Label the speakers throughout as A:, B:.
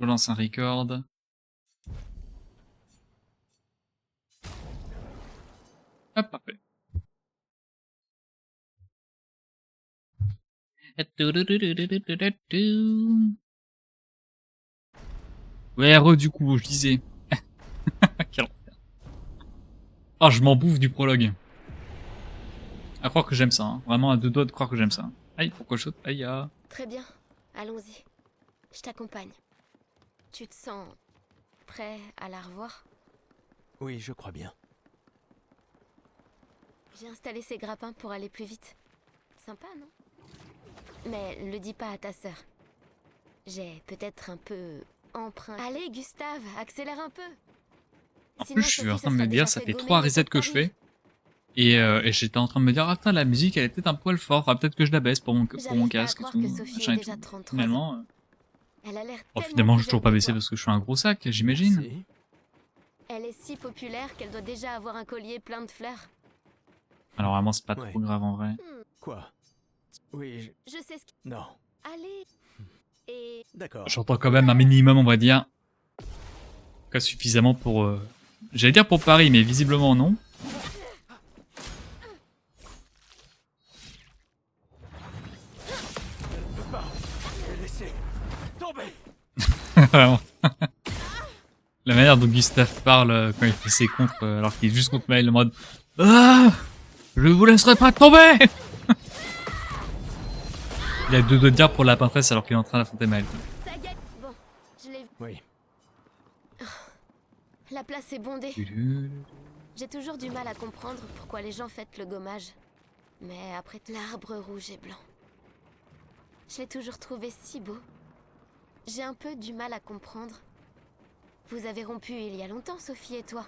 A: Je lance un record. Hop, parfait. Ouais, du coup, je disais. Quel enfer. Ah, je m'en bouffe du prologue. À croire que j'aime ça, hein. Vraiment à deux doigts de croire que j'aime ça. Aïe, pourquoi je saute? Aïe, ah.
B: Très bien, allons-y. Je t'accompagne. Tu te sens prêt à la revoir?
C: Oui, je crois bien.
B: J'ai installé ces grappins pour aller plus vite. Sympa, non? Mais le dis pas à ta sœur. J'ai peut-être un peu emprunt. Allez, Gustave, accélère un peu.
A: En
B: Sinon,
A: plus, je suis
B: Sophie
A: en
B: se
A: train de me
B: serait
A: dire,
B: déjà
A: ça
B: fait
A: fait
B: gommer
A: 3
B: une
A: resets
B: étape
A: que je
B: Paris.
A: fais. Et j'étais en train de me dire, ah putain, la musique, elle est peut-être un poil forte. Ah, peut-être que je la baisse pour mon
B: J'arrive pas à
A: casque et
B: croire
A: tout.
B: que Sophie
A: Machin
B: ait
A: et
B: déjà
A: tout.
B: 33 ans.
A: Finalement,
B: Elle a l'air
A: bon,
B: tellement
A: finalement,
B: plus
A: je toujours
B: jeune
A: pas
B: que
A: baissé
B: toi.
A: parce que je suis un gros sac, j'imagine.
C: Merci.
B: Elle est si populaire qu'elle doit déjà avoir un collier plein de fleurs.
A: Alors vraiment, c'est pas
C: Ouais.
A: trop grave en vrai.
C: Quoi? Oui,
B: Je sais ce qui...
C: Non.
B: Allez. Et...
C: D'accord.
A: J'entends quand même un minimum, on va dire. Pas suffisamment pour... J'allais dire pour Paris, mais visiblement non.
C: Laissez tomber.
A: Vraiment. La manière dont Gustave parle quand il fait ses contres, alors qu'il est juste contre Maël, en mode ah, je vous laisserai pas tomber. Il a deux doigts de dire pour la peintresse alors qu'il est en train d'affronter Maël.
B: Ça y est. Bon, je l'ai vu.
C: Oui.
B: La place est bondée. J'ai toujours du mal à comprendre pourquoi les gens fêtent le gommage. Mais après l'arbre rouge et blanc. Je l'ai toujours trouvé si beau. J'ai un peu du mal à comprendre. Vous avez rompu il y a longtemps, Sophie et toi.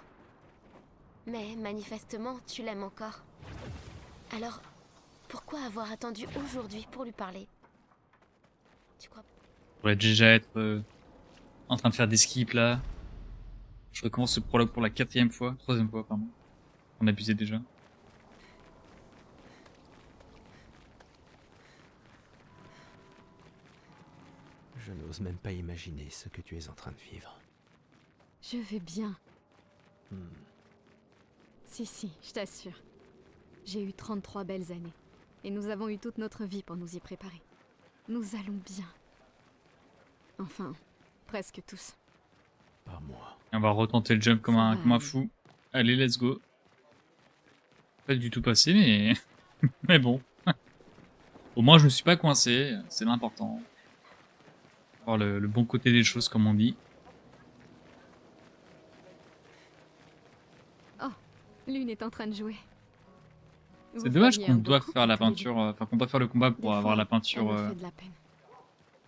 B: Mais manifestement, tu l'aimes encore. Alors, pourquoi avoir attendu aujourd'hui pour lui parler? Tu crois?
A: Je pourrais déjà être en train de faire des skips là. Je recommence ce prologue pour la 4e fois. 3e fois, pardon. On abusait déjà.
C: Je n'ose même pas imaginer ce que tu es en train de vivre.
D: Je vais bien.
C: Hmm.
D: Si, je t'assure. J'ai eu 33 belles années. Et nous avons eu toute notre vie pour nous y préparer. Nous allons bien. Enfin, presque tous.
C: Pas moi.
A: Et on va retenter le jump comme
D: Ça
A: un,
D: va
A: comme un
D: aller.
A: fou. Allez, let's go. Pas du tout passé, mais... mais bon. Au moins, je me suis pas coincé. C'est l'important. Voir le bon côté des choses, comme on dit.
D: Lune est en train de jouer.
A: C'est dommage
D: formiez
A: qu'on
D: un beau
A: doit
D: couple
A: faire la
D: tous les deux.
A: peinture... Enfin, qu'on doit faire le combat
D: Des
A: pour avoir
D: fois,
A: la peinture...
D: elle me fait de la peine.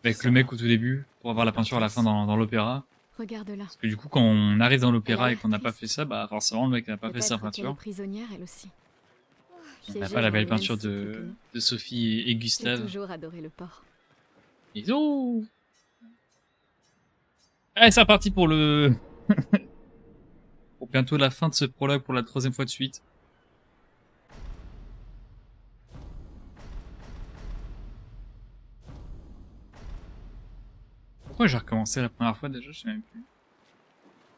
A: avec le mec au tout début, pour avoir la peinture à la fin dans l'opéra.
D: Regarde-la.
A: Parce que du coup, quand on arrive dans
D: Elle
A: l'opéra
D: a
A: et
D: l'air
A: qu'on n'a pas
D: triste.
A: fait ça, bah forcément, le mec n'a pas fait sa
D: Peut-être qu'elle est
A: peinture.
D: prisonnière, elle aussi.
A: On n'a
D: Piégée
A: pas la
D: dans
A: belle
D: le même
A: peinture
D: cycle que nous.
A: de Sophie et
D: J'ai
A: Gustave.
D: toujours adoré le port.
A: Bisous. Allez, c'est reparti pour le... pour bientôt la fin de ce prologue pour la 3e fois de suite. Pourquoi j'ai recommencé la première fois déjà? Je sais même plus.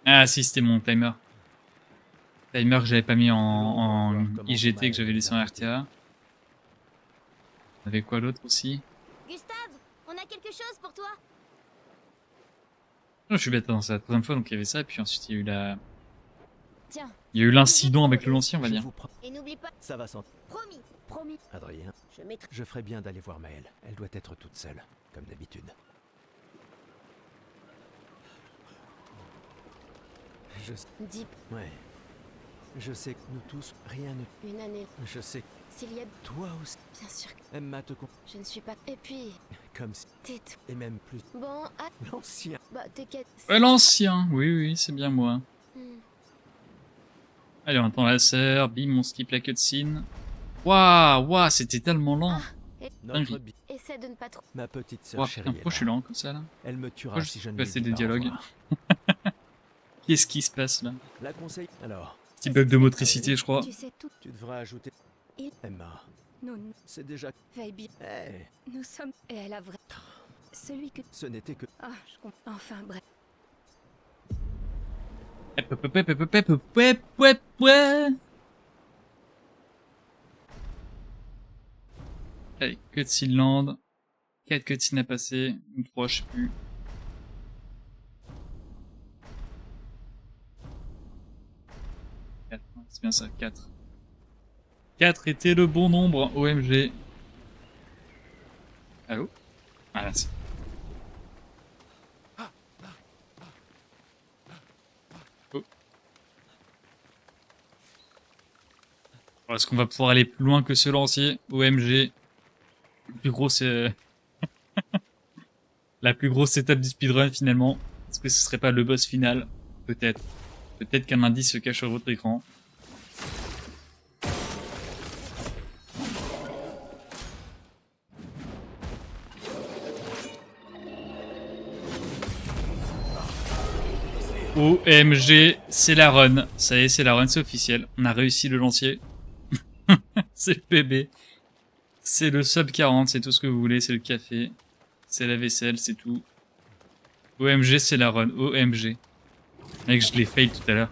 A: Ah si, c'était mon timer. Timer que j'avais pas mis en IGT, que j'avais laissé en RTA. On avait quoi d'autre aussi?
B: Gustave, on a quelque chose pour toi.
A: Non, je suis bête, c'est la 3e fois, donc il y avait ça, et puis ensuite il y a eu la...
B: Tiens.
A: Il y a eu l'incident avec le lancier, on va
C: Je
A: dire.
C: vous prends.
B: Et n'oublie pas.
C: Ça va sans...
B: Promis, promis.
C: Adrien,
B: Je mettrai...
C: je ferais bien d'aller voir Maëlle. Elle doit être toute seule, comme d'habitude. Je...
B: Dis
C: Ouais. Je sais que nous tous, rien ne...
B: une année.
C: Je sais que
B: S'il y a...
C: toi aussi,
B: Bien sûr que
C: Emma te con...
B: je ne suis pas... Et puis...
C: Comme si...
B: Tais-toi.
C: Et même plus...
B: Bon, ah...
C: L'ancien.
B: Bah, t'inquiète.
A: Ouais, l'ancien, oui, c'est bien moi.
B: Hmm.
A: Allez, on entend la sœur, bim, on skip la cutscene. Waouh, c'était tellement lent.
C: Notre
A: Dinguerie.
C: bi...
B: Essaie de ne pas trop...
C: Ma petite sœur
A: Waouh,
C: chérie
A: putain,
C: est
A: pourquoi je suis
C: là.
A: lent comme ça là?
C: Elle me
A: Pourquoi
C: tuera
A: je
C: si je
A: suis
C: ne
A: passé
C: lui dis
A: des
C: pas au
A: dialogues?
C: revoir.
A: Qu'est-ce qui se passe là?
C: La conseille... Alors,
A: Petit bug de motricité, je crois.
B: Tu sais tout.
C: tu devras ajouter...
B: Il-
C: Emma,
D: Nous
C: c'est déjà...
B: Veille bien.
C: Hey,
D: nous sommes...
B: Et elle a vrai... Celui que...
C: Ce n'était que...
B: Ah, je comprends. Enfin, bref.
A: Allez, cutscene land. 4 cutscenes à passer. Ou 3, je sais plus. C'est bien ça, 4. 4 était le bon nombre, OMG. Allô? Ah, merci. Oh. Est-ce qu'on va pouvoir aller plus loin que ce lancier? OMG. Le plus gros, c'est... la plus grosse étape du speedrun, finalement. Est-ce que ce serait pas le boss final? Peut-être. Peut-être qu'un indice se cache sur votre écran. OMG, c'est la run. Ça y est, c'est la run, c'est officiel. On a réussi le lancier. C'est le bébé. C'est le sub 40, c'est tout ce que vous voulez, c'est le café. C'est la vaisselle, c'est tout. OMG, c'est la run. OMG. Mec, je l'ai fail tout à l'heure.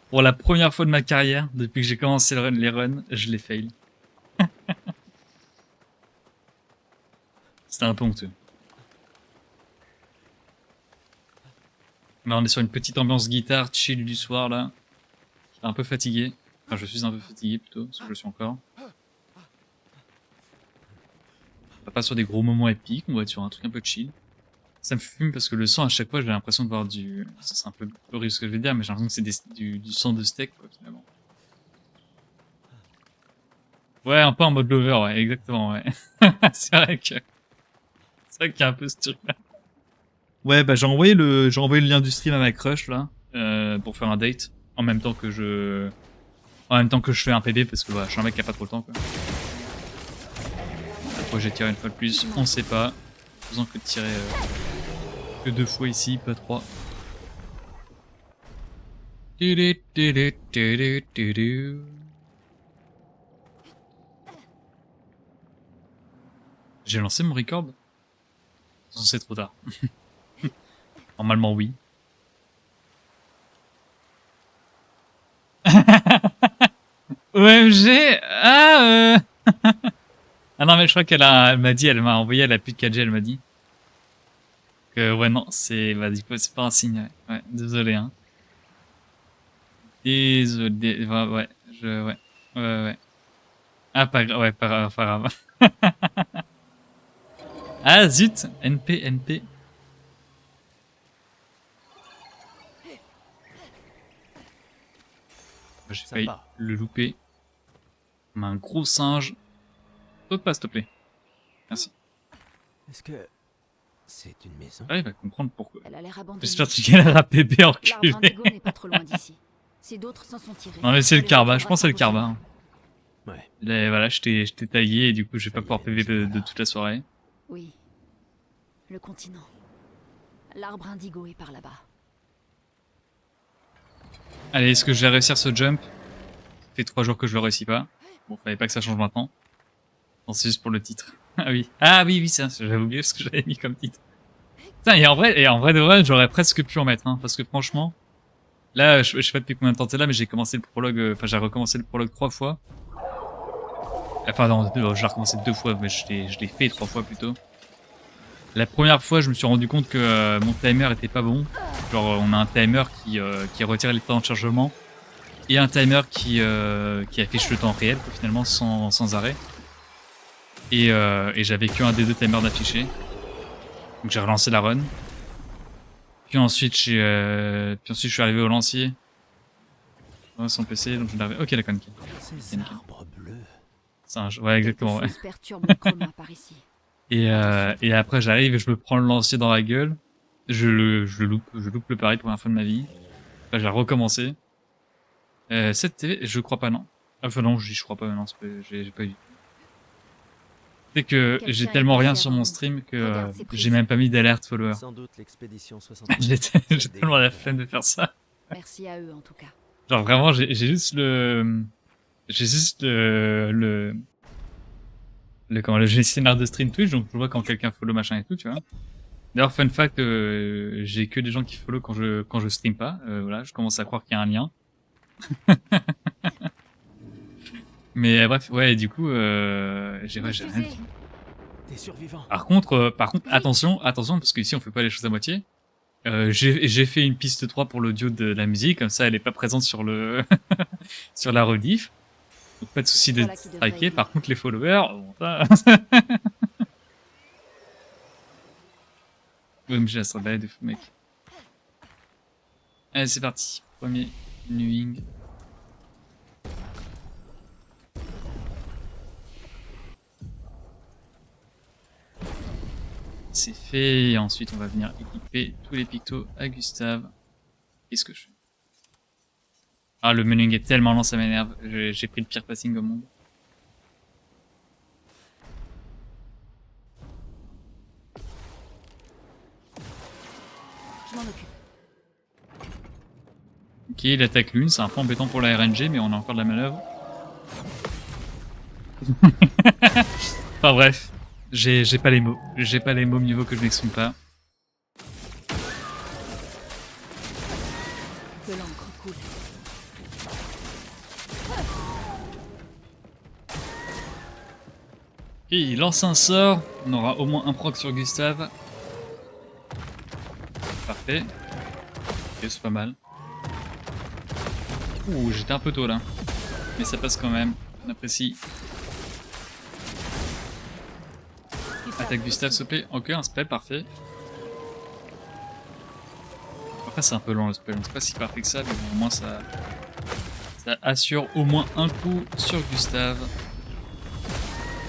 A: Pour la première fois de ma carrière, depuis que j'ai commencé les runs, je l'ai fail. C'était un peu honteux. Mais on est sur une petite ambiance guitare chill du soir là. Je suis un peu fatigué. Enfin, je suis un peu fatigué plutôt, parce que je le suis encore. On va pas sur des gros moments épiques, on va être sur un truc un peu chill. Ça me fume parce que le sang, à chaque fois, j'ai l'impression de voir du... Ça, c'est un peu horrible ce que je vais dire, mais j'ai l'impression que c'est du sang de steak, quoi, finalement. Ouais, un peu en mode lover, ouais, exactement, ouais. C'est vrai qu'il y a un peu ce truc-là. Ouais, bah j'ai envoyé le lien du stream à ma crush, là, pour faire un date, en même temps que je fais un PB, parce que voilà, je suis un mec qui a pas trop le temps, quoi. Pourquoi j'ai tiré une fois de plus, on sait pas. Faisant que de tirer que 2 fois ici, pas 3. J'ai lancé mon record? C'est trop tard. Normalement oui. OMG. Ah ah non mais je crois elle m'a dit, elle m'a envoyé, elle a plus de 4G, elle m'a dit. Que ouais non, c'est... Bah du coup c'est pas un signe, ouais. Ouais, désolé hein. Désolé, ouais, ouais, ouais. Ah pas grave, ouais, pas grave. Ah zut, NP. J'ai failli le louper. Comme un gros singe. Saute pas s'il te plaît. Merci.
C: Est-ce que c'est une maison?
A: Ah, il va comprendre pourquoi.
B: Elle a l'air abandonnée.
A: J'espère que tu gagneras PB enculé.
B: L'arbre indigo n'est pas trop loin d'ici. Si d'autres s'en sont tirés.
A: Non mais c'est le karma, je pense que c'est le karma.
C: Ouais.
A: Là, voilà, je t'ai tagué et du coup je vais pas pouvoir PV de toute la soirée.
B: Oui. Le continent. L'arbre indigo est par là-bas.
A: Allez, est-ce que je vais réussir ce jump? Ça fait 3 jours que je le réussis pas. Bon, fallait pas que ça change maintenant. Non, c'est juste pour le titre. Ah oui. Ah oui, ça, j'avais oublié ce que j'avais mis comme titre. Putain, et en vrai de vrai, j'aurais presque pu en mettre, hein, parce que franchement, là, je sais pas depuis combien de temps t'es là, mais j'ai commencé le prologue, enfin, j'ai recommencé le prologue 3 fois. Enfin, non, je l'ai recommencé 2 fois, mais je l'ai fait 3 fois plutôt. La première fois, je me suis rendu compte que mon timer était pas bon. Genre, on a un timer qui retire les temps de chargement et un timer qui affiche le temps réel, quoi, finalement, sans arrêt. Et j'avais qu'un des deux timers d'afficher. Donc j'ai relancé la run. Puis ensuite, je suis arrivé au lancier. Oh, son PC, donc je l'avais. Ok, d'accord, nickel.
C: Ces arbres bleus.
A: Ouais, exactement, ouais.
B: Perturbe le chroma par ici.
A: Et après, j'arrive et je me prends le lancier dans la gueule. Je loupe le pari pour la fin de ma vie. Après, j'ai recommencé. Cette TV, je crois pas, non. Enfin, non, je crois pas, non, j'ai pas eu. C'est que j'ai tellement rien sur mon stream que j'ai même pas mis d'alerte follower.
C: Sans doute l'expédition 60.
A: J'ai tellement la flemme de faire ça.
B: Merci à eux en tout cas.
A: Genre vraiment, j'ai juste le le gestionnaire de stream Twitch, donc je vois quand quelqu'un follow machin et tout, tu vois. D'ailleurs, fun fact, j'ai que des gens qui follow quand je stream pas. Voilà, je commence à croire qu'il y a un lien. Mais bref, ouais, du coup, j'ai rien dit.
C: T'es survivant.
A: Par contre, attention, parce qu'ici on fait pas les choses à moitié. J'ai fait une piste 3 pour l'audio de la musique, comme ça elle est pas présente sur le sur la rediff. Donc pas de souci de
D: Voilà qui devrait
A: striker.
D: aider.
A: Par contre les followers, bon, ça... OMG, la strat de fou mec. Allez, c'est parti. Premier nuing. C'est fait. Et ensuite, on va venir équiper tous les pictos à Gustave. Qu'est-ce que je fais? Ah, le menuing est tellement lent, ça m'énerve. J'ai pris le pire passing au monde.
D: Je m'en occupe.
A: Ok, il attaque l'une, c'est un peu embêtant pour la RNG, mais on a encore de la manœuvre. Enfin bref, j'ai pas les mots. J'ai pas les mots mieux vaut que je m'exprime pas.
D: Que l'encre coule.
A: Et il lance un sort, on aura au moins un proc sur Gustave. Parfait. Ok, c'est pas mal. Ouh, j'étais un peu tôt là. Mais ça passe quand même, on apprécie. Attaque Gustave, s'il te plaît. Ok, un spell, parfait. Après, c'est un peu long le spell, c'est pas si parfait que ça, mais bon, au moins ça assure au moins un coup sur Gustave.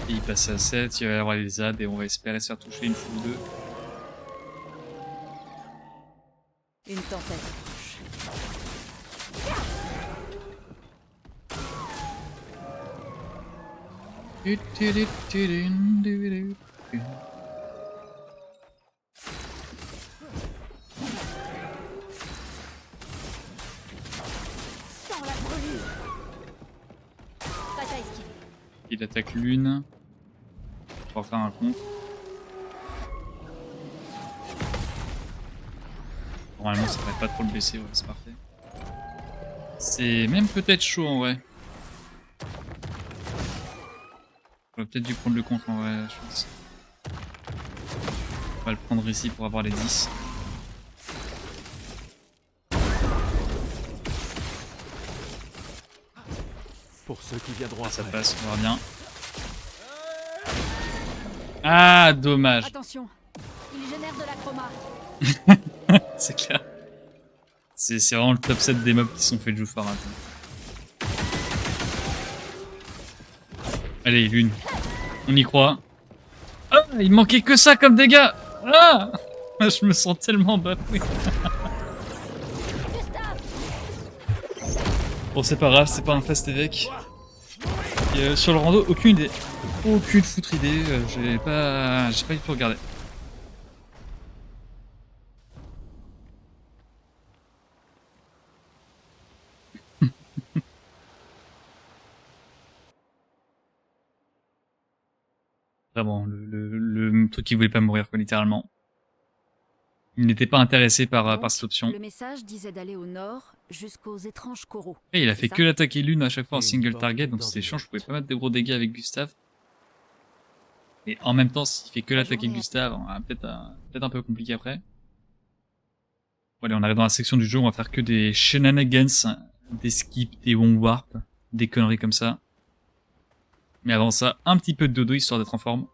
A: Et il passe à 7, il va y avoir les ZAD et on va espérer se faire toucher une fois ou deux.
D: Une tempête approche.
B: Sans la brûlure.
D: Prête à esquiver.
A: Il attaque l'une. On va faire un contre. Normalement ça devrait pas trop le blesser, ouais, c'est parfait. C'est même peut-être chaud en vrai. J'aurais peut-être dû prendre le contre en vrai, je pense. On va le prendre ici pour avoir les 10.
C: Pour ceux qui viendront
A: Ça
C: après.
A: passe, on verra bien. Ah, dommage.
D: Attention, il génère de la chroma.
A: C'est clair. C'est vraiment le top 7 des mobs qui sont faits de Joufara. Allez, l'une. On y croit. Ah, il manquait que ça comme dégâts. Ah, je me sens tellement bafoué. Bon, c'est pas grave, c'est pas un fast évêque. Et, sur le rando, aucune idée. Aucune foutre idée. J'ai pas du tout regardé. Vraiment, le truc qui voulait pas mourir, quoi, littéralement. Il n'était pas intéressé par
D: Donc,
A: cette option.
D: Le message disait d'aller au nord jusqu'aux étranges coraux.
A: Et il a
D: C'est
A: fait
D: ça
A: que l'attaquer l'une à chaque fois en
C: Une
A: single
C: porte
A: target, donc
C: dans
A: c'était
C: une
A: chiant, je pouvais
C: autre.
A: pas mettre de gros dégâts avec Gustave. Et en même temps, s'il fait que
D: La
A: l'attaquer
D: journée-
A: Gustave, on va peut-être un peu compliqué après. Bon, allez, on arrive dans la section du jeu, on va faire que des shenanigans, des skips, des one warp, des conneries comme ça. Mais avant ça, un petit peu de dodo histoire d'être en forme.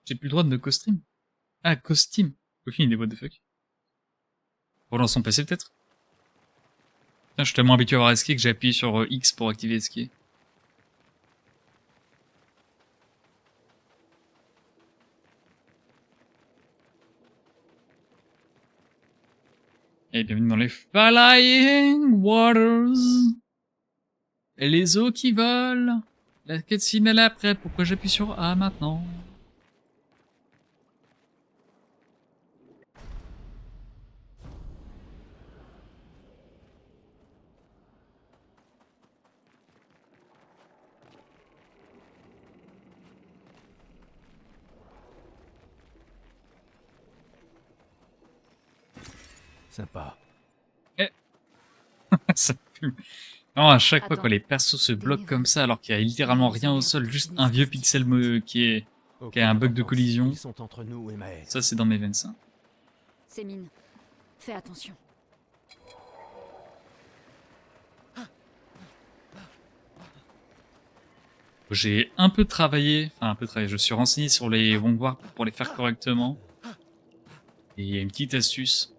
A: J'ai plus le droit de me co-stream. Ah, co-steam. Aucune idée, what the fuck. Relance son PC peut-être. Putain, je suis tellement habitué à avoir escape que j'ai appuyé sur X pour activer escape. Et bienvenue dans les Flying Waters. Et les eaux qui volent. La cutscene elle est après, pourquoi j'appuie sur A maintenant?
C: Sympa.
A: Ça pue. Non, à chaque fois
D: Attends.
A: quand les persos se bloquent
D: Dénévre.
A: comme ça alors qu'il y a littéralement rien au sol, juste un vieux pixel qui a un bug de
C: Aucune
A: collision.
C: importance. Ils sont entre nous et Maël.
A: Ça c'est dans mes veines ça.
D: C'est mine. Fais attention.
A: J'ai un peu travaillé, je suis renseigné sur les Wong Warp pour les faire correctement. Et il y a une petite astuce.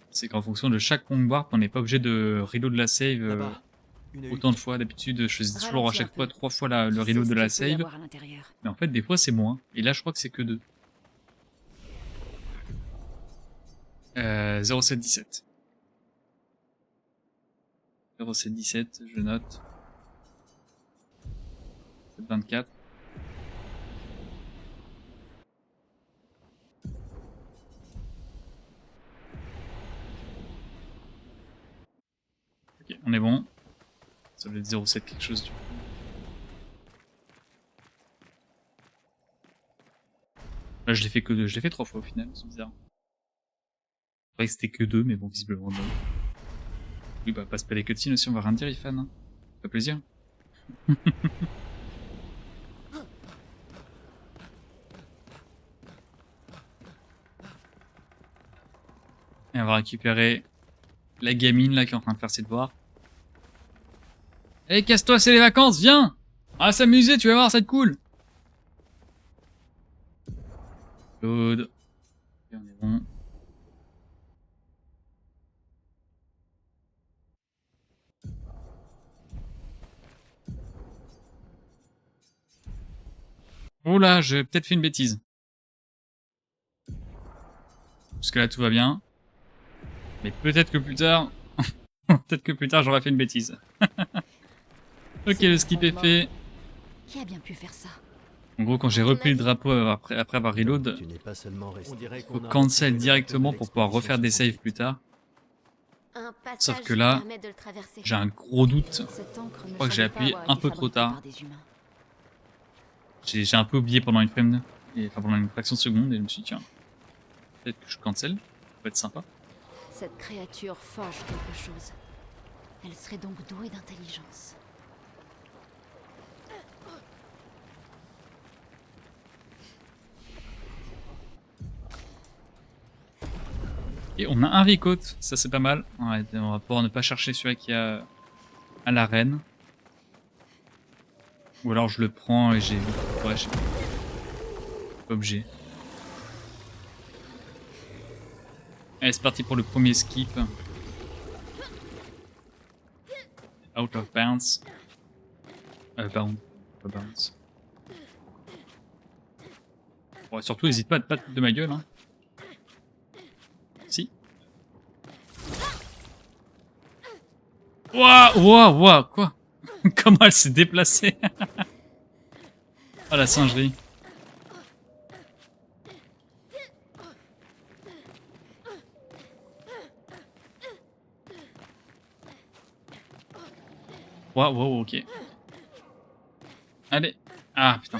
A: C'est qu'en fonction de chaque Wong Warp, on n'est pas obligé de reload la save
C: Là-bas, une
A: autant de
C: hutte.
A: fois. D'habitude, je faisais toujours à
D: Ralentis
A: chaque
D: un
A: fois
D: peu.
A: 3 fois le
D: Qui
A: reload
D: sait
A: de
D: ce
A: la
D: qu'il peut y
A: save.
D: avoir à l'intérieur.
A: Mais en fait, des fois, c'est moins. Et là, je crois que c'est que 2. 0717. 0717, je note. 24. Ok, on est bon. Ça doit être 07 quelque chose du coup. Là, je l'ai fait que 2. Je l'ai fait 3 fois au final, c'est bizarre. Je croyais que c'était que 2, mais bon, visiblement non. Oui, bah, passe pas les cutscenes aussi, on va rien dire, Ifan. Hein. Ça fait plaisir. Et on va récupérer la gamine là qui est en train de faire ses devoirs. Eh, casse-toi, c'est les vacances, viens! On va s'amuser, tu vas voir, ça va être cool! Claude. Ok, on est bon. Oula, j'ai peut-être fait une bêtise. Parce que là, tout va bien. Mais peut-être que plus tard... peut-être que plus tard, j'aurais fait une bêtise. Ok, le skip est fait.
D: Qui a bien pu faire ça?
A: En gros, quand j'ai repris le drapeau après avoir reload,
C: Tu n'es pas seulement resté. On dirait
A: faut
C: qu'on a
A: cancel
C: retrouvé le
A: directement
C: bateau de
A: pour pouvoir refaire des
C: l'expédition
A: saves plus tard.
B: Un passage
A: Sauf que là,
B: permet de le traverser.
A: j'ai un gros doute.
D: Cette encre
A: Je crois que j'ai appuyé un peu trop tard.
D: Des humains.
A: J'ai un peu oublié pendant une frame, enfin pendant une fraction de seconde, et je me suis dit, tiens, peut-être que je cancel, ça peut être sympa.
D: Cette créature forge quelque chose. Elle serait donc douée d'intelligence.
A: Et on a un Ricote, ça c'est pas mal. Ouais, on va pouvoir ne pas chercher celui qui a à l'arène. Ou alors je le prends et j'ai... Ouais, je sais pas. Objet. Allez, c'est parti pour le premier skip. Out of bounds. Bound. Pas bounds. Ouais, surtout, n'hésite pas à te battre de ma gueule. Hein. Si. Waouh, waouh, waouh, quoi? Comment elle s'est déplacée? Oh la singerie. Waouh, waouh, ok. Allez. Ah, putain.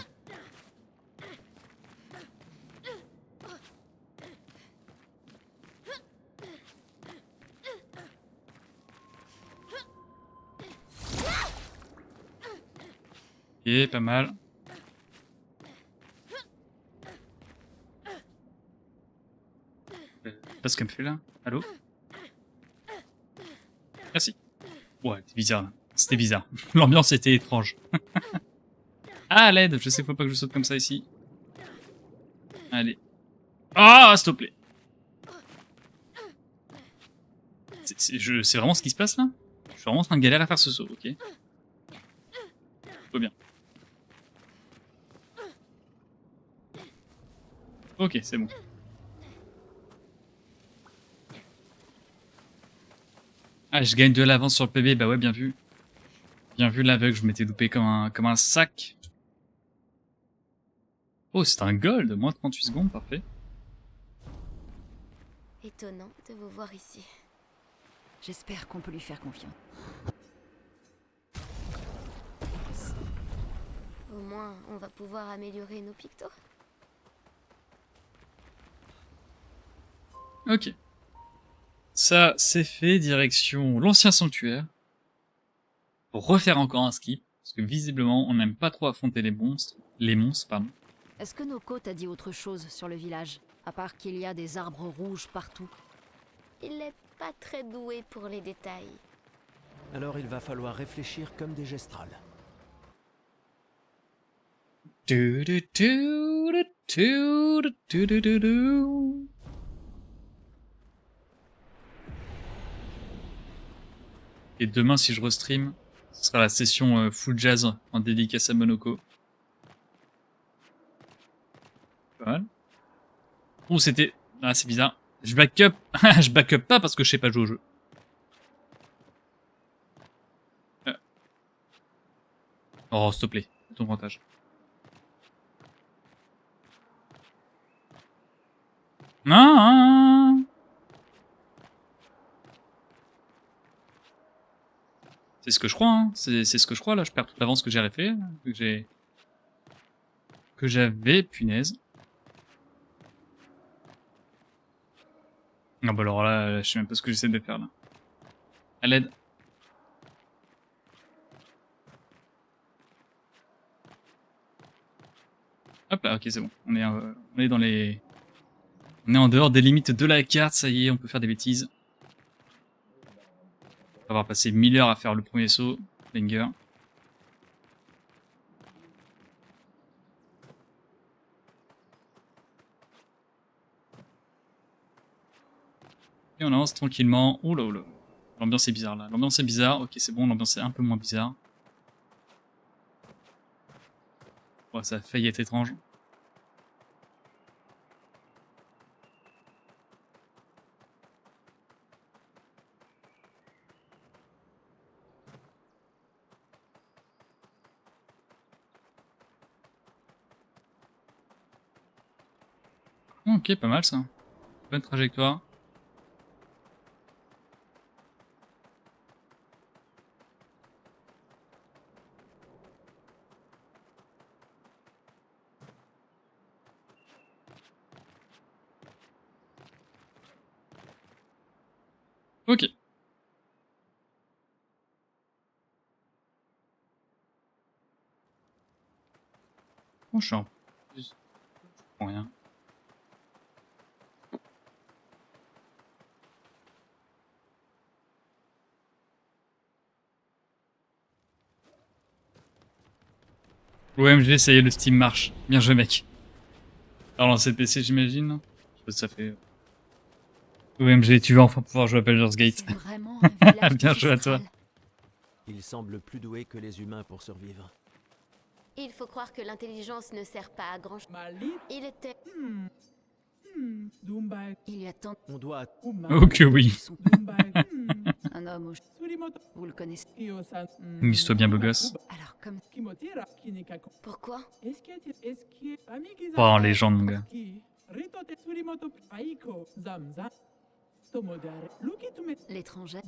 A: Ok, pas mal. Pas ce qu'elle me fait là. Allô? Merci. Ouais, c'est bizarre là. C'était bizarre. L'ambiance était étrange. Ah, l'aide. Je sais, faut pas que je saute comme ça ici. Allez. Ah, s'il te plaît. C'est vraiment ce qui se passe là? Je suis vraiment en train de galérer à faire ce saut, ok? Faut bien. Ok, c'est bon. Ah, je gagne de l'avance sur le PB, bah ouais, bien vu. Bien vu l'aveugle, je m'étais loupé comme un sac. Oh, c'est un gold, moins 38 secondes, parfait.
B: Étonnant de vous voir ici.
D: J'espère qu'on peut lui faire confiance.
B: Au moins, on va pouvoir améliorer nos pictos.
A: Ok. Ça, c'est fait. Direction l'ancien sanctuaire. Pour refaire encore un skip. Parce que visiblement, on n'aime pas trop affronter les monstres. Les monstres, pardon.
E: Est-ce que Noko t'a dit autre chose sur le village, à part qu'il y a des arbres rouges partout?
B: Il est pas très doué pour les détails.
C: Alors il va falloir réfléchir comme des gestrales.
A: Et demain, si je restream, ce sera la session full jazz en dédicace à Monoko. Pas mal. Oh, c'était... Ah, c'est bizarre. Je back up. Je back up pas parce que je sais pas jouer au jeu. Oh, s'il te plaît. Ton avantage. Non. C'est ce que je crois, hein. C'est ce que je crois, là. Je perds toute l'avance que j'ai fait, que j'avais, punaise. Ah bah alors là, je sais même pas ce que j'essaie de faire, là. À l'aide. Hop là, ok, c'est bon. On est dans les... On est en dehors des limites de la carte, ça y est, on peut faire des bêtises. On va avoir passé 1000 heures à faire le premier saut. Banger. Et on avance tranquillement. Oula oula. L'ambiance est bizarre là. L'ambiance est bizarre. Ok, c'est bon, l'ambiance est un peu moins bizarre. Ouais, ça a failli être étrange. Ok, pas mal ça. Bonne trajectoire. Ok. Bon, je suis en plus. Je comprends rien. OMG, ça y est, le Steam marche. Bien joué, mec. Alors, lancer le PC, j'imagine. Je sais pas si ça fait... OMG, tu vas enfin pouvoir jouer à Baldur's Gate.
E: C'est vraiment un village
A: Bien joué à toi.
E: ancestral.
C: Il semble plus doué que les humains pour survivre.
B: Il faut croire que l'intelligence ne sert pas à grand chose. Il était...
E: Il y a tant
C: On doit...
A: Oh que oui.
E: sont un homme au... Vous le connaissez.
A: Amuse-toi bien, beau gosse.
E: Alors comme
B: Pourquoi?
A: Oh, en légende, mon gars.
E: l'étranger.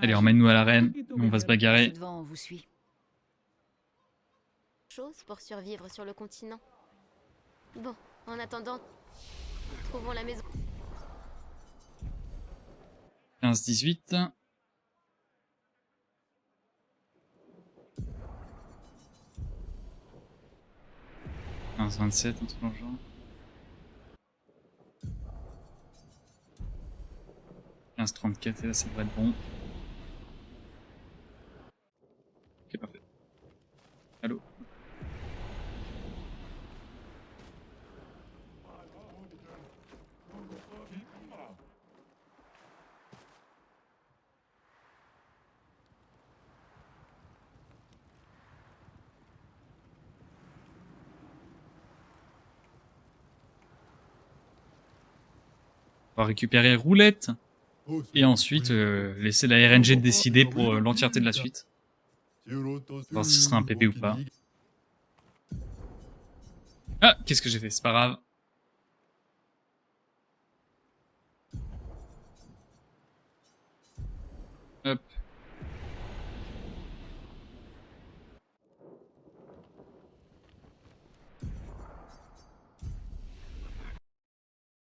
A: Allez, emmène-nous à l'arène. On va se
E: Je
A: bagarrer.
E: suis devant, on vous suit.
B: Chose pour survivre sur le continent. Bon, en attendant, trouvons la maison.
A: 15-18. « 15-27, un truc dans le genre. « 15-34, et là, ça devrait être bon. Ok, parfait. Allô. On va récupérer Roulette. Et ensuite, laisser la RNG décider pour l'entièreté de la suite. Voir si ce sera un PP ou pas. Ah, qu'est-ce que j'ai fait? C'est pas grave. Hop.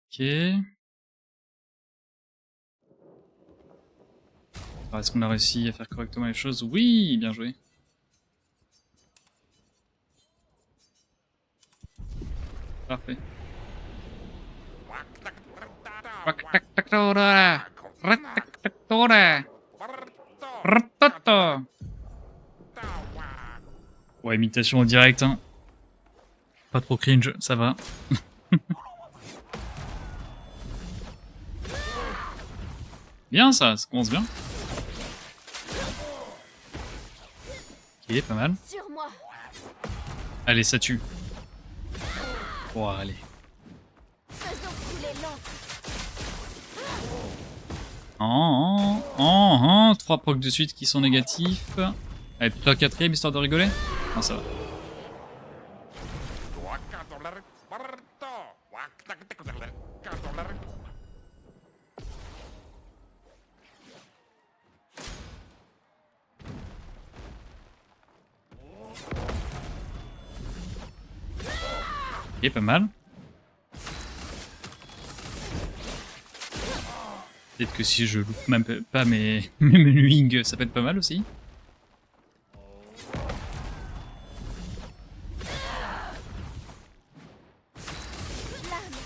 A: Ok. Ok. Alors, est-ce qu'on a réussi à faire correctement les choses? Oui, bien joué. Parfait. Ouais, imitation en direct, hein. Pas trop cringe, ça va. Bien ça commence bien. Ok, pas mal.
B: Sur moi.
A: Allez, ça tue. Bon, allez.
B: Faisons couler l'encre.
A: Trois procs de suite qui sont négatifs. Allez, plutôt un quatrième histoire de rigoler. Non, ça va. Ok, pas mal. Peut-être que si je loupe même pas mes menuings, ça peut être pas mal aussi.
B: L'âme.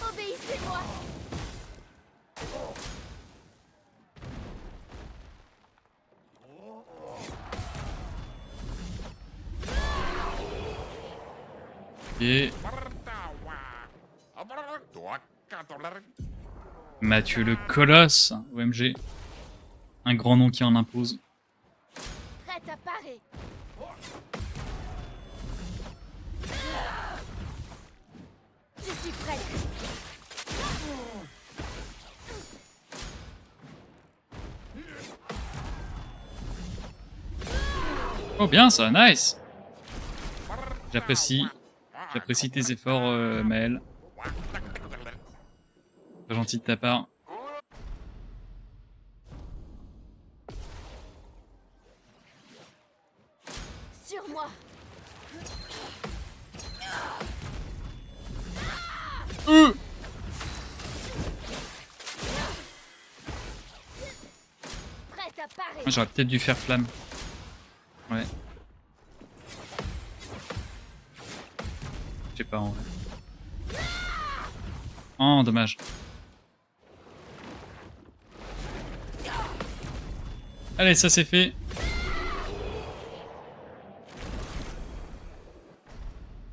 B: Obéissez-moi.
A: Et Mathieu le Colosse, OMG. Un grand nom qui en impose.
B: Prête à parer. Je suis prête.
A: Oh bien ça, nice. J'apprécie tes efforts, Maël. Très gentil de ta part.
B: Sur moi. Prête à parer.
A: J'aurais peut-être dû faire flamme. Ouais. Je sais pas en vrai. Oh, dommage. Allez, ça c'est fait.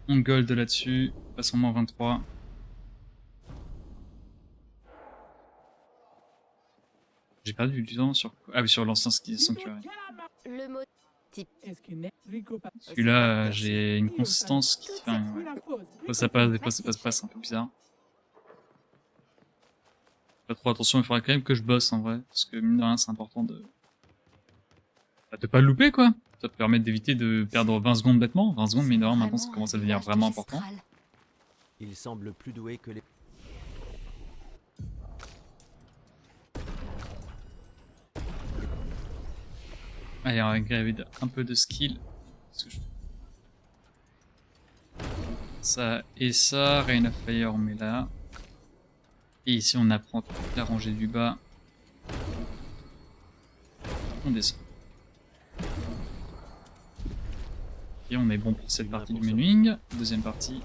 A: On gold là-dessus. Passons en 23. J'ai perdu du temps sur... Ah oui, sur l'ancien sanctuaire.
B: Le mot type.
A: Celui-là, j'ai une consistance qui... Enfin, ouais. Des fois ça passe, des fois ça passe pas, c'est un peu bizarre. Pas trop attention, il faudrait quand même que je bosse en vrai. Parce que mine de rien, c'est important de... Bah, de pas le louper quoi. Ça te permet d'éviter de perdre 20 secondes bêtement. 20 secondes, mine de rien, maintenant ça commence à devenir vraiment important.
C: Il semble plus doué que les...
A: Allez, on va graver un peu de skill. Parce que ça et ça, Rain of Fire on met là. Et ici on apprend toute la rangée du bas. On descend. Et on est bon pour cette partie du menuing. Deuxième partie.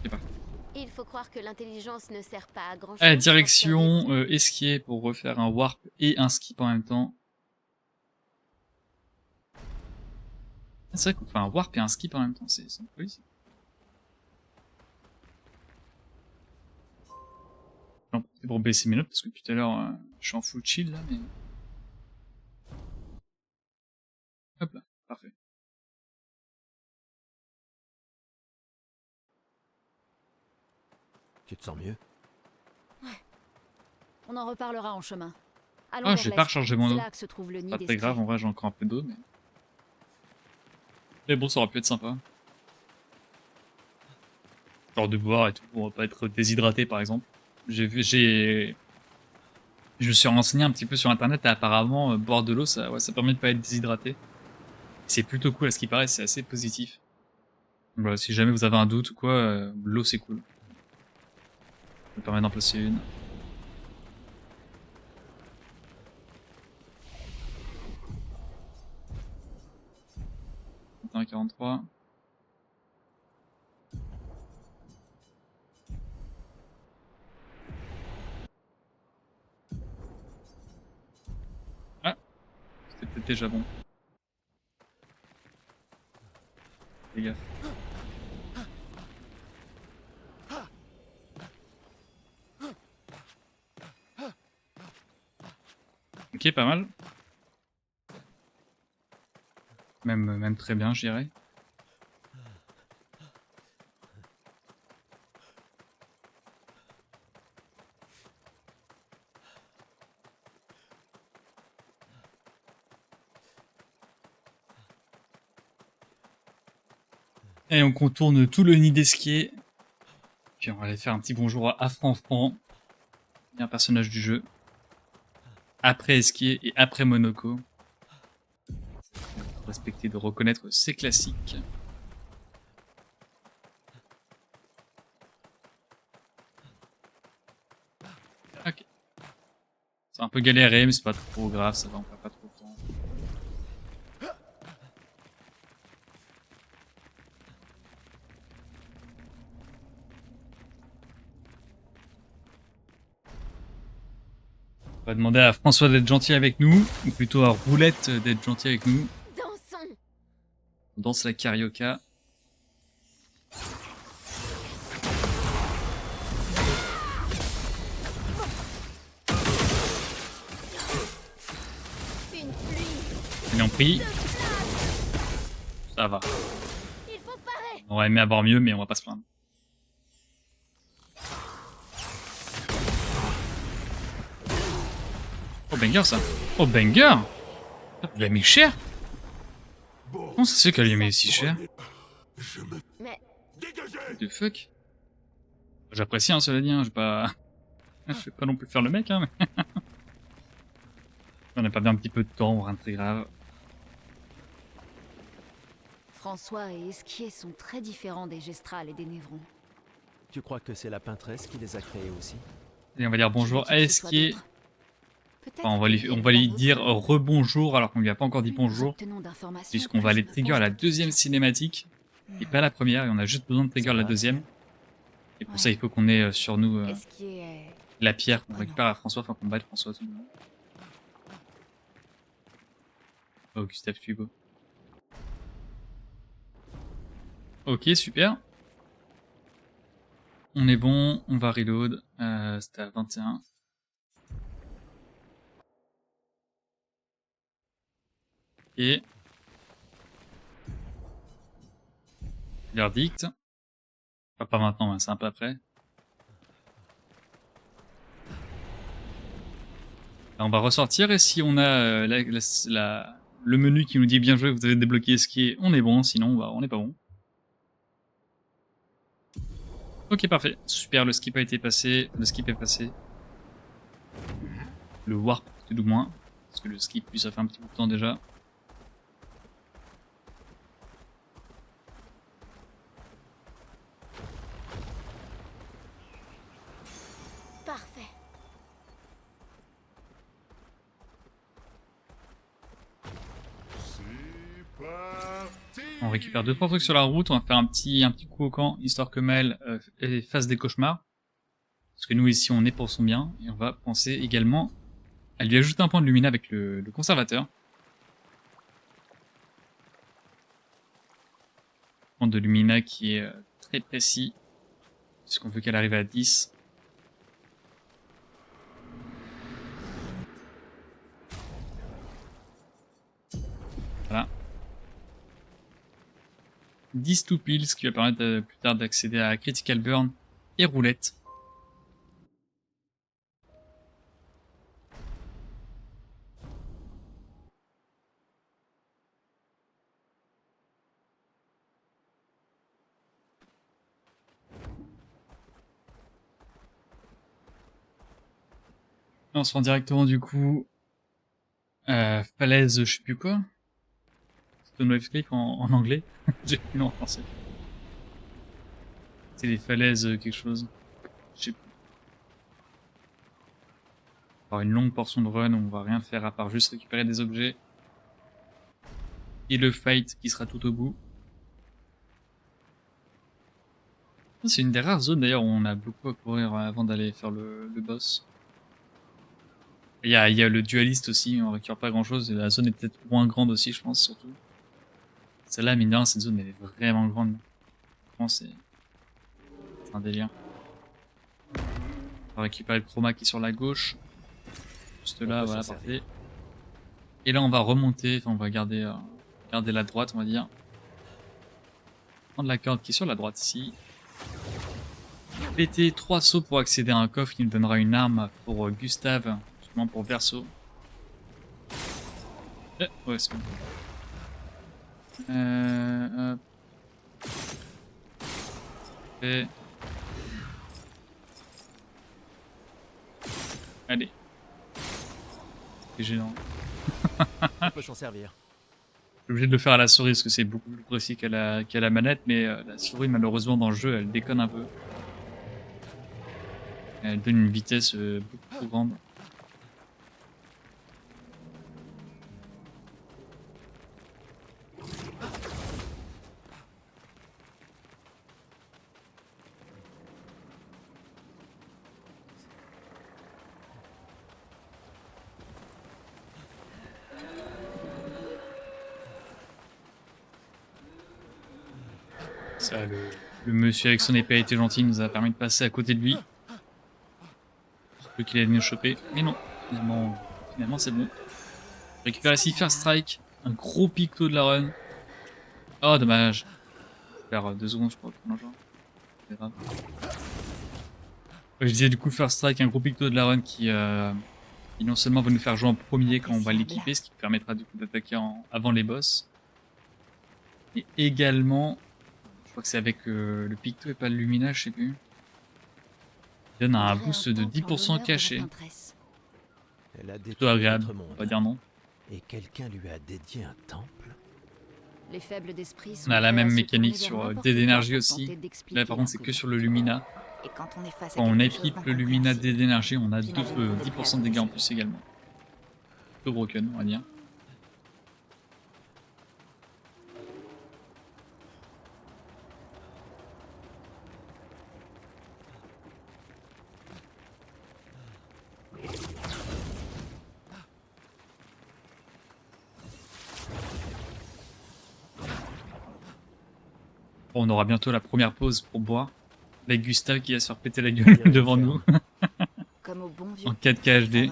A: C'est parti.
B: Il faut croire que l'intelligence ne sert pas à grand chose.
A: Allez, direction esquier pour refaire un warp et un skip en même temps. C'est vrai qu'on fait un warp et un skip en même temps, c'est une folie. J'en profite pour baisser mes notes parce que tout à l'heure je suis en full chill là, mais... Hop là, parfait.
C: Tu te sens mieux?
E: On en reparlera en chemin. Allons
A: Ah,
E: vers
A: j'ai
E: l'est.
A: pas rechargé mon
E: C'est
A: eau.
E: là que se trouve le nid
A: Pas
E: des
A: très grave,
E: squales.
A: en vrai j'ai encore un peu d'eau, mais... Mais bon, ça aurait pu être sympa. Genre de boire et tout, pour pas être déshydraté par exemple. Je me suis renseigné un petit peu sur internet et apparemment boire de l'eau ça permet de pas être déshydraté. C'est plutôt cool à ce qui paraît, c'est assez positif. Donc voilà, si jamais vous avez un doute ou quoi, l'eau c'est cool. Ça me permet d'en placer une. « 43. Ah, c'était peut-être déjà bon. Fais gaffe. Ok, pas mal. Même très bien, je dirais. Et on contourne tout le nid d'Esquier. Puis on va aller faire un petit bonjour à Franfran. Il y a un personnage du jeu. Après Esquier et après Monoko. Faut respecter, de reconnaître ces classiques. Ok. C'est un peu galéré, mais c'est pas trop grave, ça va, on perd pas trop de temps. On va demander à François d'être gentil avec nous, ou plutôt à Roulette d'être gentil avec nous.
B: Dansons.
A: On danse la carioca.
B: Une pluie.
A: Ils l'ont pris. Ça va.
B: Il faut parer.
A: On aurait aimé avoir mieux, mais on va pas se plaindre. Oh, banger ça. Oh, banger. Il a mis cher. Comment ça se fait qu'elle lui a mis si cher?
B: Mais
A: What the fuck? J'apprécie, hein, cela dit, hein, je vais pas non plus faire le mec, hein, mais... On a perdu un petit peu de temps, rien de très grave.
E: François et Esquier sont très différents des Gestrales et des Névrons.
C: Tu crois que c'est la peintresse qui les a créés aussi?
A: Et on va dire bonjour à
E: Veux-tu que ce soit
A: Esquier.
E: d'autres? Peut-être
A: Enfin, on va lui dire rebonjour alors qu'on lui a pas encore dit
E: plus nous
A: bonjour.
E: obtenons d'informations,
A: Puisqu'on va
E: plus
A: aller
E: je me
A: trigger
E: pose
A: la
E: de
A: deuxième
E: questions.
A: cinématique. Et pas la première, et on a juste besoin de trigger
C: C'est
A: la
C: vrai.
A: deuxième. Et pour ça,
E: Ouais.
A: il faut qu'on ait sur nous
E: Esquier est...
A: la pierre qu'on
E: Oh
A: récupère à François, enfin qu'on batte François tout de même. Oh, Gustave, tu es beau. Ok, super. On est bon, on va reload. C'était à 21. Et... verdict. Enfin, pas maintenant, hein, c'est un peu après. Là, on va ressortir et si on a le menu qui nous dit bien joué, vous avez débloqué Esquier, on est bon, sinon bah, on n'est pas bon. Ok, parfait. Super, le skip a été passé. Le skip est passé. Le warp, tout du moins. Parce que le skip, lui, ça fait un petit bout de temps déjà.
B: parfait.
A: On récupère 2-3 trucs sur la route. On va faire un petit coup au camp, histoire que Mel fasse des cauchemars. Parce que nous, ici, on est pour son bien. Et on va penser également à lui ajouter un point de lumina avec le conservateur. Point de lumina qui est très précis. Puisqu'on veut qu'elle arrive à 10. Voilà. 10 to pile, ce qui va permettre plus tard d'accéder à Critical Burn et Roulette. Là, on se rend directement du coup falaise, je sais plus quoi. Stonewave Cliff en anglais. J'ai plus le nom en français. C'était les falaises, quelque chose. Je sais plus. Alors une longue portion de run où on va rien faire à part juste récupérer des objets. Et le fight qui sera tout au bout. C'est une des rares zones d'ailleurs où on a beaucoup à courir avant d'aller faire le boss. Il y a le dualiste aussi, on récupère pas grand chose et la zone est peut-être moins grande aussi je pense surtout. Celle-là, mine de rien, cette zone elle est vraiment grande. Franchement c'est un délire. On va récupérer le chroma qui est sur la gauche. Juste là, voilà, parfait. Et là on va remonter, enfin on va garder la droite on va dire. Prendre la corde qui est sur la droite ici. Péter 3 sauts pour accéder à un coffre qui nous donnera une arme pour Gustave, justement pour Verso. Ouais, c'est bon. Hop. Et... Allez. C'est gênant.
C: On peut s'en servir.
A: Je suis obligé de le faire à la souris parce que c'est beaucoup plus précis qu'à la manette, mais la souris malheureusement dans le jeu elle déconne un peu. Elle donne une vitesse beaucoup trop grande. Ça, le monsieur avec son épée a été gentil, il nous a permis de passer à côté de lui. J'ai cru qu'il allait nous choper, mais non. Finalement c'est bon. Je récupère ici First Strike, un gros picto de la run. Oh dommage. Je vais faire 2 secondes je crois. Non, genre. C'est grave. Je disais du coup First Strike, un gros picto de la run qui non seulement va nous faire jouer en premier quand on va l'équiper, ce qui permettra du coup d'attaquer avant les boss. Et également... Je crois que c'est avec le picto et pas le lumina, je sais plus. Il donne un boost de 10% caché.
C: Elle a
A: Plutôt agréable, on va dire non.
C: Et quelqu'un lui a dédié un temple.
E: Les faibles d'esprit
A: On a la même mécanique sur dé d'énergie aussi. Là par contre c'est que sur le lumina. Quand on équipe le lumina dé d'énergie, on a 10% de dégâts en plus également. Peu broken, on va dire. Bon, on aura bientôt la première pause pour boire. Avec Gustave qui va se faire péter la gueule devant nous.
E: Comme au bon vieux
A: En 4K HD.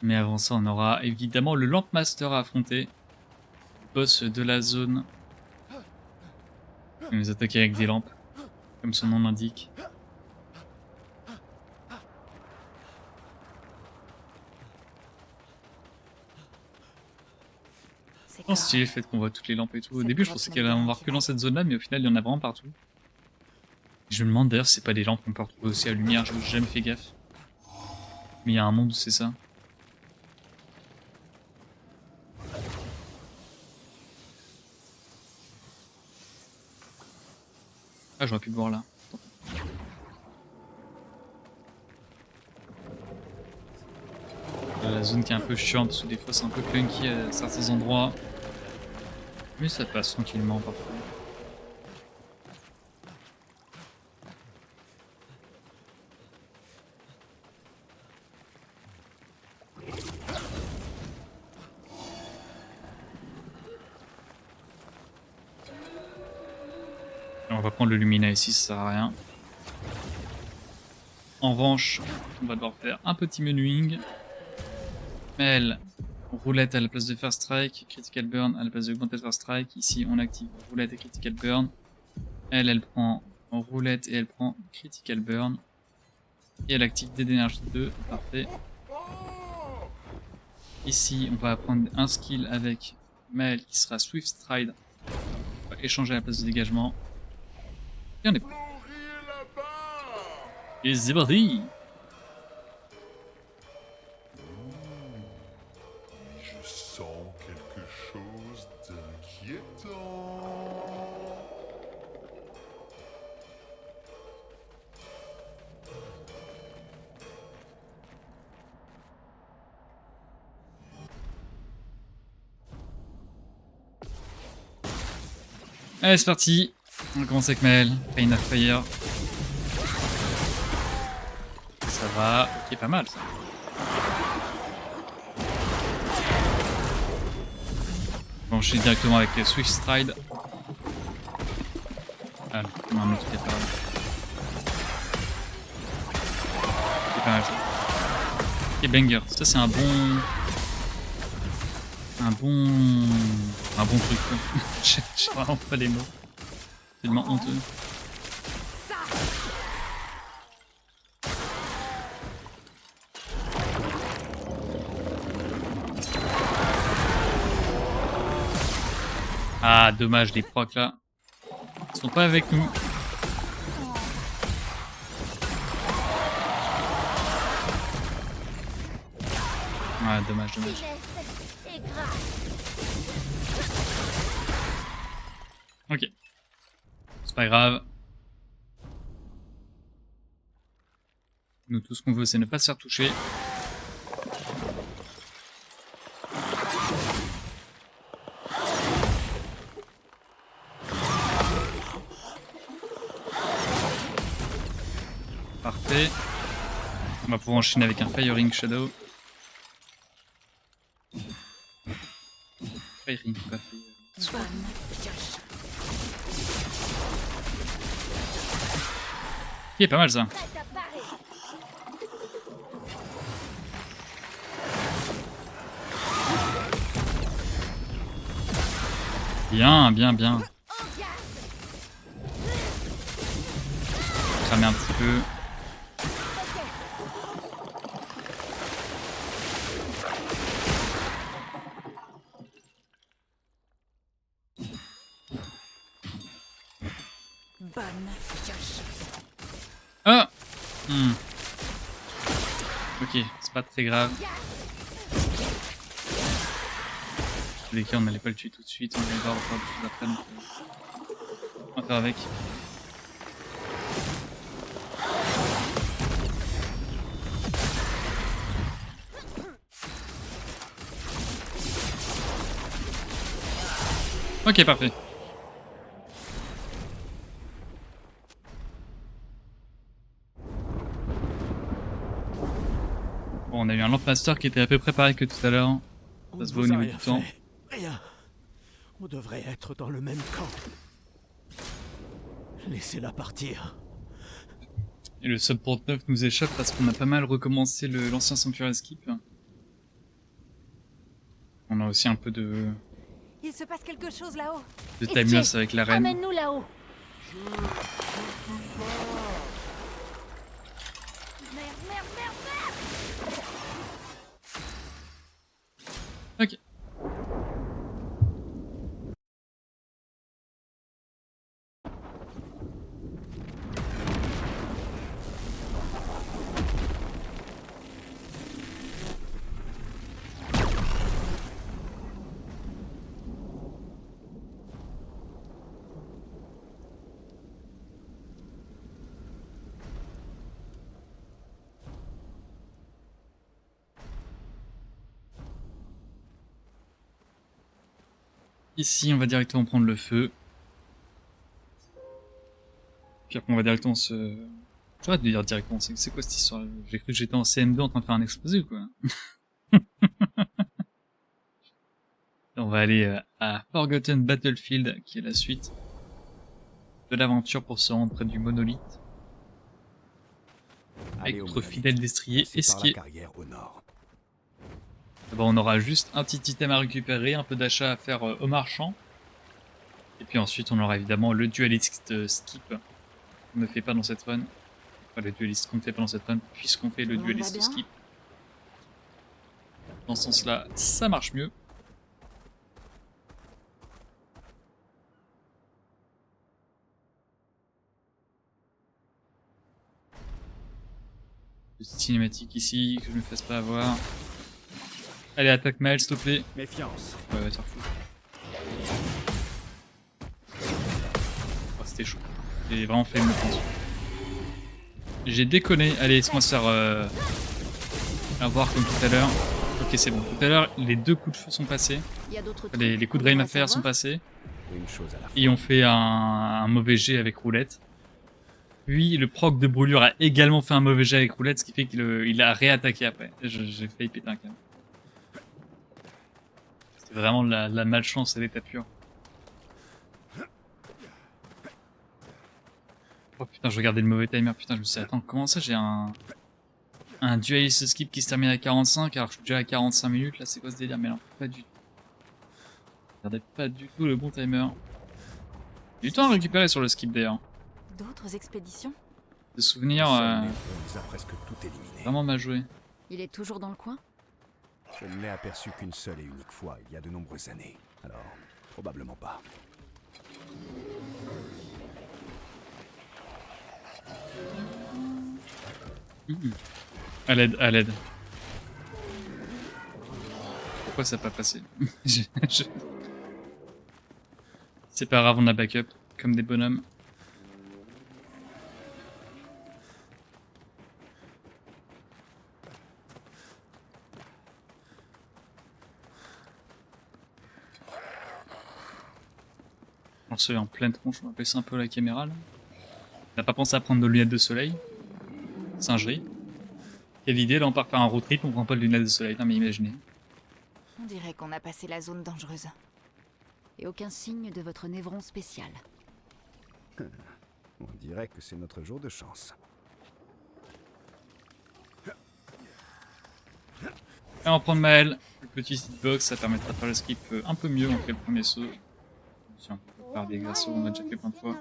A: Mais avant ça, on aura évidemment le Lampmaster à affronter. Boss de la zone. Il va nous attaquer avec des lampes, comme son nom l'indique. C'est stylé le fait qu'on voit toutes les lampes et tout. Au début, je pensais qu'elle allait en voir que dans cette zone-là, mais au final, il y en a vraiment partout. Je me demande d'ailleurs si c'est pas des lampes qu'on peut retrouver aussi à lumière, je n'ai jamais fait gaffe. Mais il y a un monde où c'est ça. Ah, j'aurais pu le voir là. La zone qui est un peu chiante parce que des fois c'est un peu clunky à certains endroits. Mais ça passe tranquillement parfois. On va prendre le Lumina ici, ça sert à rien. En revanche, on va devoir faire un petit menuing. Elle, roulette à la place de First Strike, Critical Burn à la place de Augmented First Strike. Ici, on active roulette et Critical Burn. Elle prend roulette et elle prend Critical Burn. Et elle active dé d'énergie 2, parfait. Ici, on va prendre un skill avec Maël qui sera Swift Stride. On va échanger à la place de dégagement. Et on est prêt. Et c'est parti.
F: Je sens quelque chose d'inquiétant.
A: Allez, c'est parti. On commence avec Maël. Pain of Fire. Ça va. Ok, pas mal ça. On va enchaîner directement avec Swift Stride. Ah, non, un mec qui est pas là. C'est pas mal ça. Ok, banger. Ça, c'est un bon. Un bon truc quoi. J'ai vraiment pas les mots. Tellement honteux. Ah dommage, les procs là. Ils sont pas avec nous. Ah dommage. Ok. C'est pas grave. Nous, tout ce qu'on veut, c'est ne pas se faire toucher. Parfait. On va pouvoir enchaîner avec un Firing Shadow. Firing, pas Fire. Ok, pas mal ça. Bien, bien, bien. Cramer un petit peu. Ah Ok, c'est pas très grave. Les cas, on n'allait pas le tuer tout de suite, on allait voir faire des choses après, donc on va faire avec. Ok, parfait. Bon, on a eu un Lampmaster qui était à peu près pareil que tout à l'heure. Ça se voit au niveau du temps.
C: Rien. On devrait être dans le même camp. Laissez-la partir.
A: Et le sub 39 nous échappe parce qu'on a pas mal recommencé l'ancien Sanctuary Skip. On a aussi un peu de
E: Il se passe quelque chose là-haut.
A: time loss avec la reine.
E: Emmène-nous là-haut. Merde, merde, merde, merde.
A: Ok. Ici, on va directement prendre le feu. Puis après, on va directement se... J'arrête de dire directement, c'est quoi cette histoire? J'ai cru que j'étais en CM2 en train de faire un exposé ou quoi? On va aller à Forgotten Battlefield, qui est la suite de l'aventure pour se rendre près du monolithe. Avec notre fidèle destrier Esquier. D'abord, on aura juste un petit item à récupérer, un peu d'achat à faire au marchand. Et puis ensuite, on aura évidemment le dualist skip. On ne fait pas dans cette run. Enfin, le dualist qu'on ne fait pas dans cette run, puisqu'on fait le dualist skip. Dans ce sens-là, ça marche mieux. Petite cinématique ici, que je me fasse pas avoir. Allez, attaque Maël, s'il te plaît.
C: Méfiance.
A: Ouais, va te faire foutre. Oh, c'était chaud. J'ai vraiment fait une attention. J'ai déconné. Allez, laisse-moi se faire avoir comme tout à l'heure. Ok, c'est bon. Tout à l'heure, les 2 coups de feu sont passés.
E: Il y a d'autres
A: Les
E: trucs
A: coups de
E: qu'on
A: rain à
E: devrait
A: fer sont
E: savoir
A: passés.
C: Une chose à la fois.
A: Et on fait un mauvais jet avec roulette. Puis le proc de brûlure a également fait un mauvais jet avec roulette, ce qui fait qu'il a réattaqué après. J'ai failli péter un câble. C'était vraiment de la malchance à l'état pur. Oh putain, je regardais le mauvais timer. Putain, je me suis dit, attends, comment ça j'ai un duelist skip qui se termine à 45 alors que je suis déjà à 45 minutes. Là, c'est quoi ce délire? Mais non, pas du tout. Je regardais pas du tout le bon timer. J'ai du temps à récupérer sur le skip d'ailleurs.
G: D'autres expéditions?
A: De souvenirs,
C: Seul Néo nous a presque tout éliminé.
A: vraiment mal joué.
E: Il est toujours dans le coin?
C: Je ne l'ai aperçu qu'une seule et unique fois, il y a de nombreuses années. Alors, probablement pas.
A: À l'aide, à l'aide. Pourquoi ça n'a pas passé? C'est pas grave, on a backup, comme des bonhommes. On se met en pleine tronche, on va baisser un peu la caméra là. On n'a pas pensé à prendre de lunettes de soleil. Singerie. Quelle idée, là on part faire un road trip, on prend pas de lunettes de soleil, non mais imaginez.
G: On dirait qu'on a passé la zone dangereuse.
E: Et aucun signe de votre névron spécial.
C: On dirait que c'est notre jour de chance.
A: Et on va prendre Maël, le petit hitbox, ça permettra de faire le skip un peu mieux, on fait le premier saut. Si on peut faire des gros sauts, on a déjà fait plein de fois.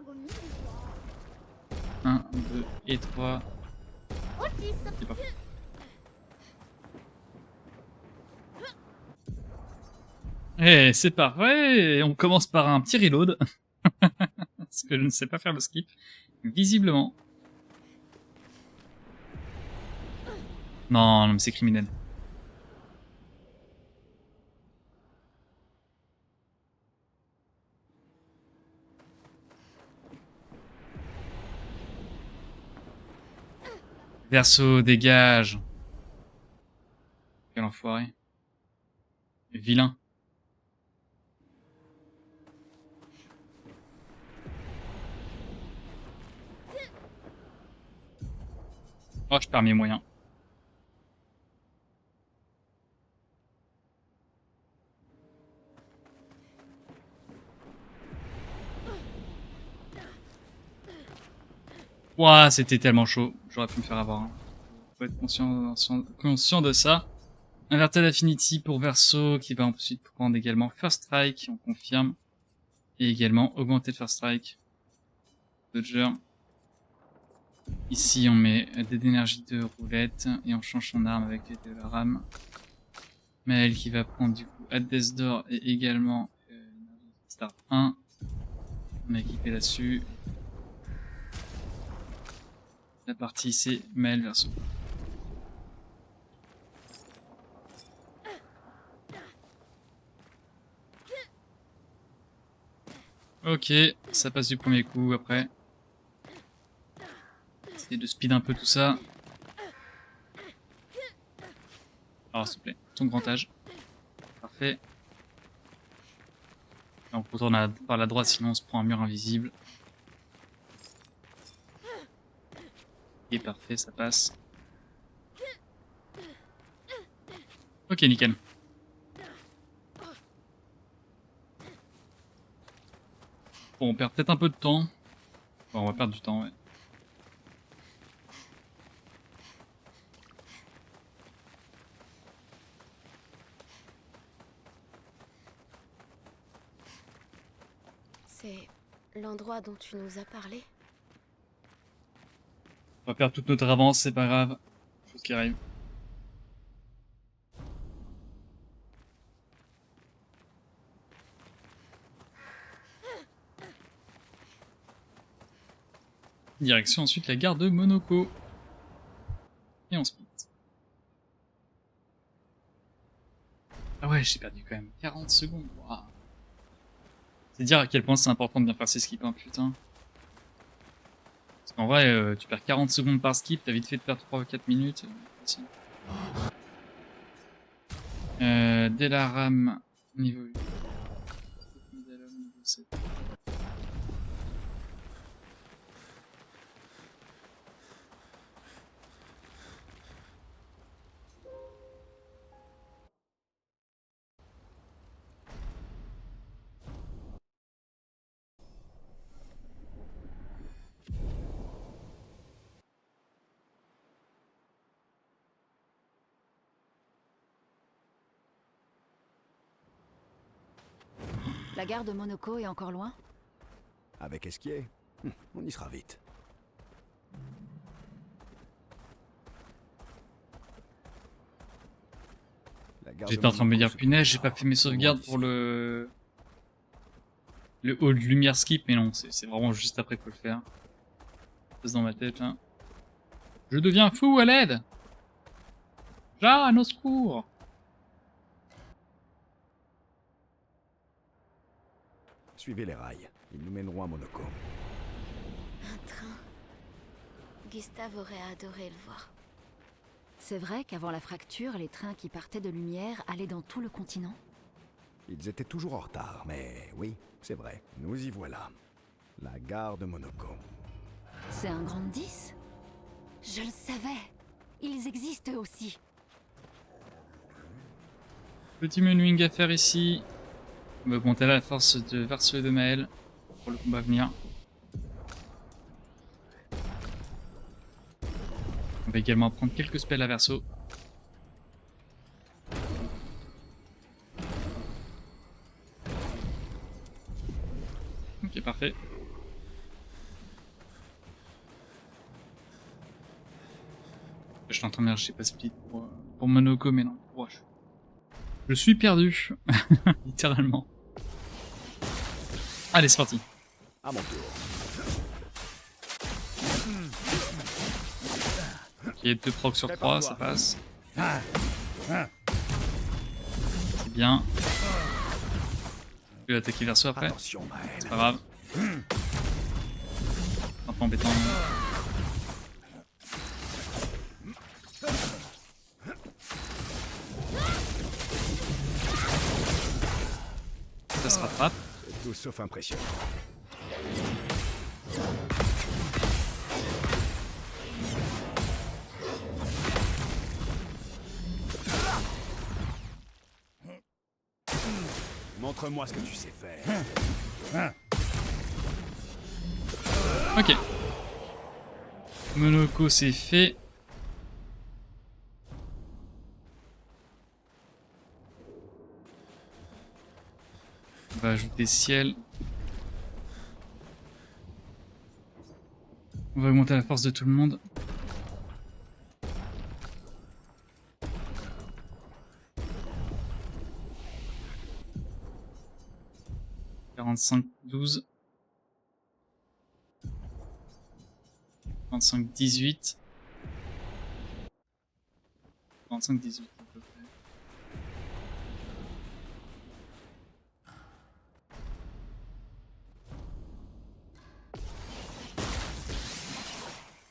A: 1, 2 et 3. C'est parfait. Et c'est parfait, on commence par un petit reload. Parce que je ne sais pas faire le skip, visiblement. Non, non mais c'est criminel. Verseau, dégage. Quel enfoiré. Vilain. Oh, je perds mes moyens. Ouah, c'était tellement chaud. J'aurais pu me faire avoir. Faut être conscient de ça. Inverted Affinity pour Verso, qui va ensuite prendre également First Strike, on confirme. Et également Augmented First Strike. Dodger. Ici, on met des d'énergie de roulette et on change son arme avec de la rame. Maël qui va prendre du coup Hades d'or et également Star 1. On est équipé là-dessus. La partie c'est Maël Verso. Ok, ça passe du premier coup après. Essayer de speed un peu tout ça. Alors s'il te plaît, ton grand âge. Parfait. Et on retourne par la droite sinon on se prend un mur invisible. Ok, parfait, ça passe. Ok, nickel. Bon, on perd peut-être un peu de temps. Bon, on va perdre du temps, ouais.
B: C'est l'endroit dont tu nous as parlé?
A: On va perdre toute notre avance, c'est pas grave. Chose qui arrive. Direction ensuite la gare de Monaco. Et on se ouais, j'ai perdu quand même 40 secondes. Waouh. C'est dire à quel point c'est important de bien faire ses skips, hein, putain. Parce qu'en vrai, tu perds 40 secondes par skip, t'as vite fait de perdre 3 ou 4 minutes. Facile. Dès la rame, niveau 8. Niveau 7.
E: La gare de Monoko est encore loin?
C: Avec Esquier, on y sera vite. La gare
A: J'étais en train de me dire,
C: Monaco se
A: punaise,
C: trouve
A: j'ai pas
C: au
A: fait mes
C: nord,
A: sauvegardes
C: loin
A: pour
C: d'ici.
A: le hall de lumière skip, mais non, c'est vraiment juste après qu'il faut le faire. C'est dans ma tête, là. Je deviens fou, à l'aide! Jeanne, au secours!
C: Suivez les rails, ils nous mèneront à Monaco.
B: Un train. Gustave aurait adoré le voir.
E: C'est vrai qu'avant la fracture, les trains qui partaient de Lumière allaient dans tout le continent?
C: Ils étaient toujours en retard, mais oui, c'est vrai, nous y voilà. La gare de Monaco.
E: C'est un grand 10? Je le savais. Ils existent aussi.
A: Petit menuing à faire ici. On va augmenter la force de Verso et de Maël pour le combat à venir. On va également prendre quelques spells à Verso. Ok, parfait. Je suis en train de chercher pas split pour Monoko, mais non. Ouais, je suis perdu. Littéralement. Allez, c'est parti.
C: À mon tour.
A: Ok, 2 procs sur 3, ça passe. C'est bien. Je vais attaquer Verso après.
C: Attention, Maël.
A: C'est pas grave. Un peu embêtant. Ça se rattrape.
C: C'est tout sauf impressionnant. Montre-moi ce que tu sais faire.
A: Ok. Monoko, c'est fait. On va ajouter ciel. On va augmenter la force de tout le monde. « 45-12. 45-18. 45-18 à peu près.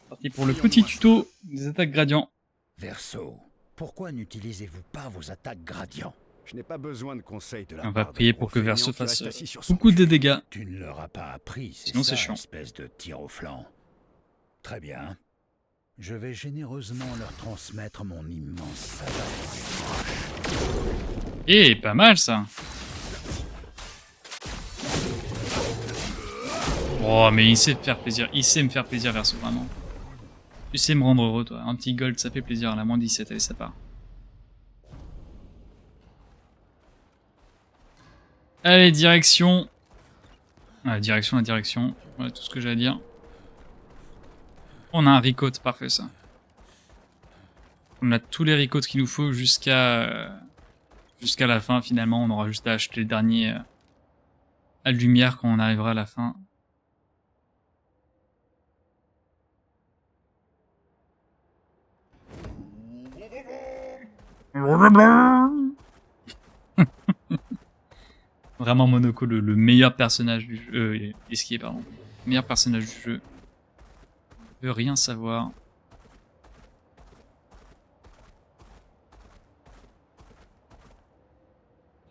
A: Parti pour le petit tuto des attaques gradients.
H: Verso, pourquoi n'utilisez-vous pas vos attaques gradients?
C: Je n'ai pas besoin de conseils de la
A: On va
C: part de
A: prier
C: gros
A: pour que Verso
C: feignants qui
A: fasse
C: restent assis sur son
A: beaucoup de
C: cul.
A: dégâts.
H: Tu ne leur as pas appris,
A: Sinon, c'est
H: ça,
A: chiant.
H: espèce de tir au flanc. Très bien. Je vais généreusement leur transmettre mon immense savoir.
A: Eh, pas mal ça. Oh, mais il sait faire plaisir. Il sait me faire plaisir, Verso, vraiment. Tu sais me rendre heureux, toi. Un petit gold, ça fait plaisir. La moins 17, allez, ça part. Allez, direction. Ah, direction, la direction. Voilà tout ce que j'ai à dire. On a un recode, parfait ça. On a tous les recodes qu'il nous faut jusqu'à la fin finalement. On aura juste à acheter le dernier à lumière quand on arrivera à la fin. Vraiment Monoko, le meilleur personnage du jeu. Esquier, pardon. Meilleur personnage du jeu. Je veux rien savoir.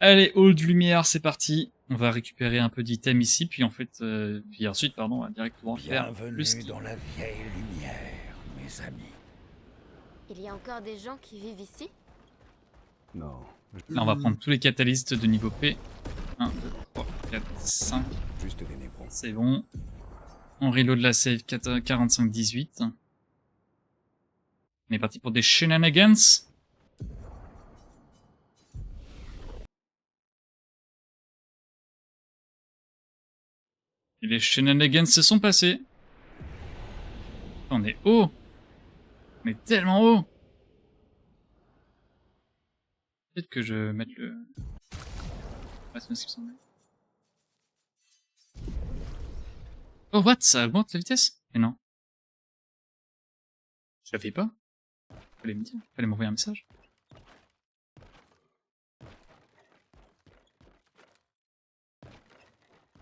A: Allez, hall de lumière, c'est parti. On va récupérer un peu d'items ici, puis en fait, puis ensuite, pardon, on va directement faire le
H: Bienvenue
A: ski.
H: dans la vieille lumière, mes amis.
B: Il y a encore des gens qui vivent ici?
C: Non.
A: Là, on va prendre tous les catalystes de niveau P. 1, 2, 3, 4, 5.
C: Juste des névrons.
A: C'est bon. On reload la save 45-18. On est parti pour des shenanigans. Et les shenanigans se sont passés. On est haut. On est tellement haut. Peut-être que je mette le... Ouais, c'est ce qui me semblait. Oh what? Ça augmente la vitesse? Mais non. Je la fais pas? Fallait me dire. Fallait m'envoyer un message.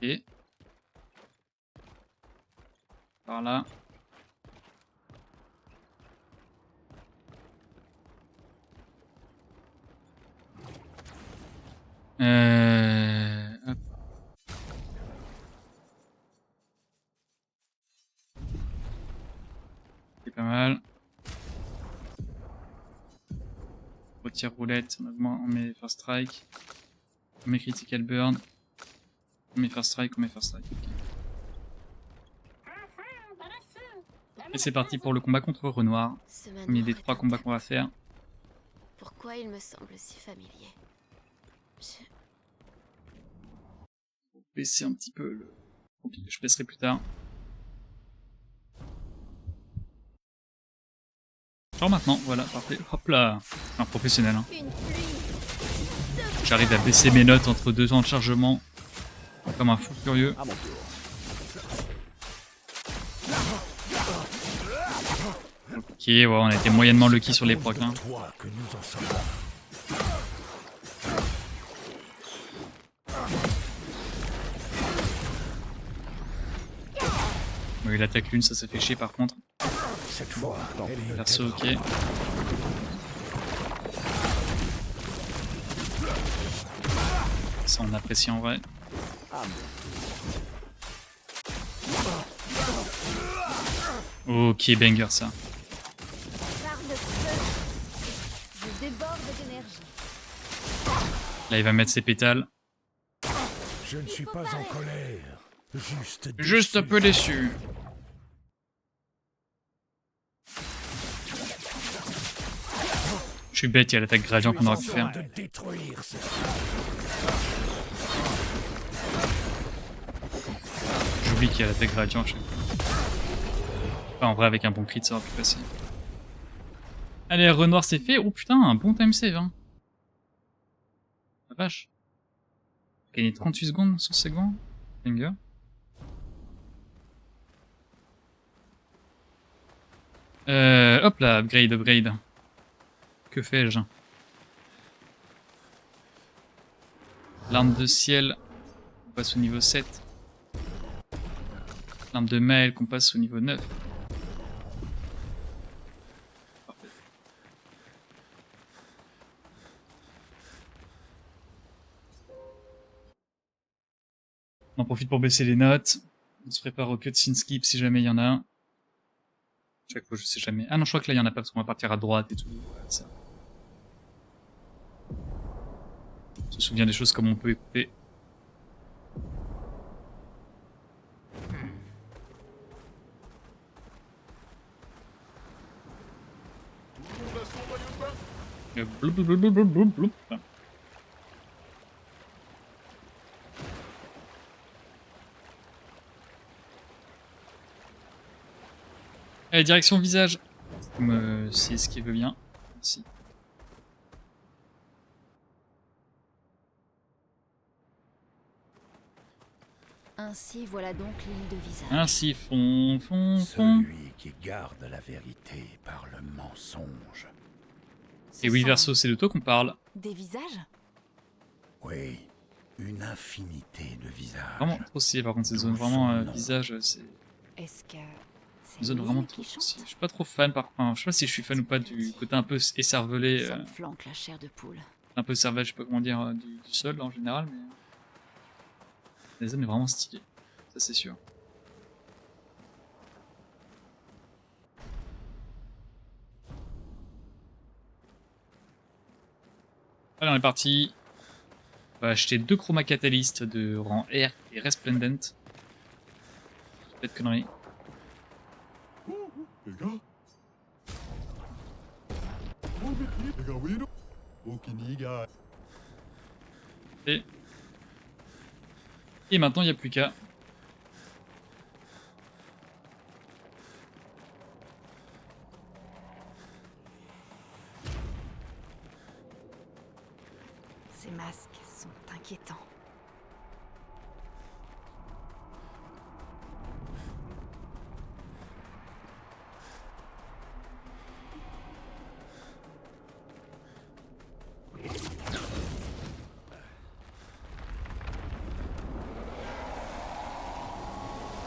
A: Et... par là. Hop. C'est pas mal. Retire roulette, on met first strike. On met critical burn. On met first strike, on met first strike. Okay. Et c'est parti pour le combat contre Renoir.
B: Ce
A: Premier
B: manoir
A: des
B: est
A: 3 combats qu'on va faire.
B: Pourquoi il me semble si familier?
A: Baisser un petit peu le... Je baisserai plus tard. Genre maintenant, voilà, parfait. Hop là. Un professionnel. Hein. J'arrive à baisser mes notes entre 2 temps de chargement. Comme un fou furieux.
C: À mon tour.
A: Ok, ouais, on a été moyennement lucky sur les procs. Hein.
H: Toi que nous en sommes.
A: Oui, l'attaque lune, ça fait chier par contre.
H: Cette fois,
A: Perso, ok. Ça, on apprécie en vrai. Ok, banger ça.
D: Je déborde d'énergie.
A: Là, il va mettre ses pétales.
H: je ne suis pas en colère.
A: Juste un peu déçu. Je suis bête, il y a l'attaque gradient qu'on aurait pu faire.
H: De détruire cette...
A: J'oublie qu'il y a l'attaque gradient à chaque fois. Enfin, en vrai, avec un bon crit, ça aurait pu passer. Allez, Renoir, c'est fait. Oh putain, un bon time save. Hein. La vache. Gagner 38 secondes sur segment. Banger. Hop là, upgrade. Que fais-je? L'arme de ciel, on passe au niveau 7. L'arme de mail, qu'on passe au niveau 9. Parfait. On en profite pour baisser les notes. On se prépare au cutscene skip si jamais il y en a un. Chaque fois, je sais jamais. Ah non, je crois que là, il y en a pas parce qu'on va partir à droite et tout. Ouais, ça. On se souvient des choses comme on peut écouter. Bloup, bloup, bloup, bloup, bloup, bloup. Allez, direction visage. C'est ce qui veut bien. Merci.
E: Ainsi, voilà donc l'île de visage.
A: Ainsi, fond.
H: Celui qui garde la vérité par le mensonge.
A: Et oui,
E: Ce
A: Verso,
E: sont
A: c'est de toi qu'on parle.
G: Des visages?
H: Oui, une infinité de visages.
A: Vraiment trop stylé par contre ces zones, vraiment visage, c'est
G: Est-ce que c'est
A: une zone
G: lui
A: vraiment
G: qui
A: trop
G: chante?
A: stylée. Je suis pas trop fan par contre, je sais pas si je suis fan ou pas du côté un peu écervelé,
E: Ça me flanque la chair de poule.
A: un peu cervelle, je sais pas comment dire, du sol en général, mais la zone est vraiment stylée, ça c'est sûr. Allez, on est parti. On va acheter 2 chroma catalystes de rang R et Resplendent. Pas de conneries. Et maintenant, il n'y a plus qu'à.
G: Ces masques sont inquiétants.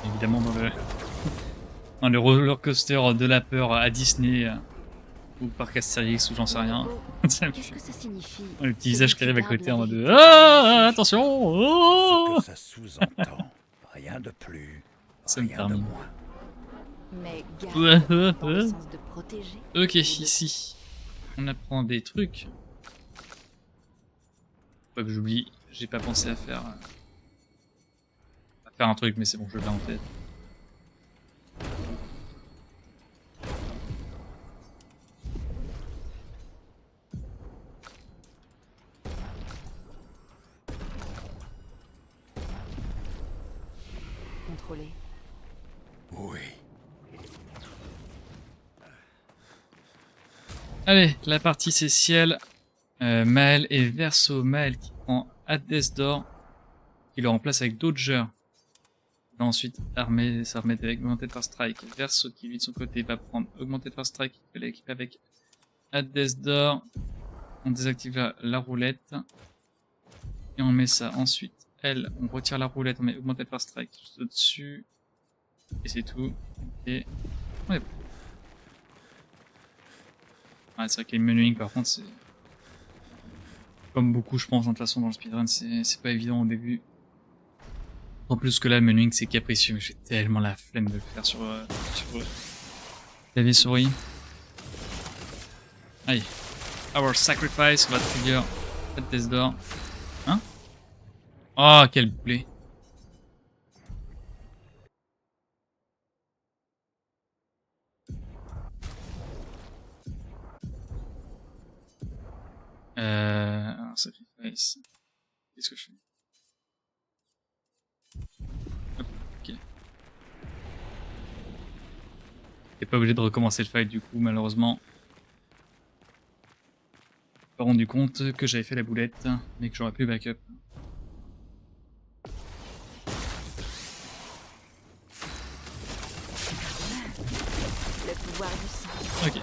A: Évidemment, dans le roller coaster de la peur à Disney ou parc Astérix ou j'en sais rien. Ça me
E: Qu'est-ce
A: fait-
E: que ça signifie?
A: Le petit visage qui arrive à côté en mode
E: vérité.
A: Ah, attention oh
H: Ce que ça sous-entend, rien de plus,
A: Ça me
H: rien de
A: termine.
H: moins.
G: Mais
A: Ouais,
G: garde
A: ouais,
G: dans le
A: ouais.
G: sens de protéger.
A: Ok, ici, on apprend des trucs. Pas que j'oublie, j'ai pas pensé à faire un truc, mais c'est bon, je l'ai en tête.
G: Contrôler.
H: Oui.
A: Allez, la partie c'est ciel. Maël et Verso. Maël qui prend Hades d'or, qui le remplace avec Dodger. Va ensuite s'armer avec Augmented First Strike. Verso qui lui de son côté va prendre Augmented First Strike, qui peut l'équiper avec Hades d'or. On désactive la roulette. Et on met ça ensuite. Elle, on retire la roulette, on met Augmented First Strike juste au-dessus. Et c'est tout. Et on est bon. Ouais, c'est vrai que les menuing par contre c'est... Comme beaucoup je pense de toute façon dans le speedrun c'est pas évident au début. En plus que là le menuing c'est capricieux, mais j'ai tellement la flemme de le faire sur clavier souris. Allez. Our Sacrifice, on va trigger Hades d'or. Hein? Oh quel boulet. Alors, Sacrifice. Qu'est-ce que je fais? Hop, ok. T'es pas obligé de recommencer le fight du coup, malheureusement. Je me suis pas rendu compte que j'avais fait la boulette, mais que j'aurais pu backup.
G: Le pouvoir du sang.
A: Ok.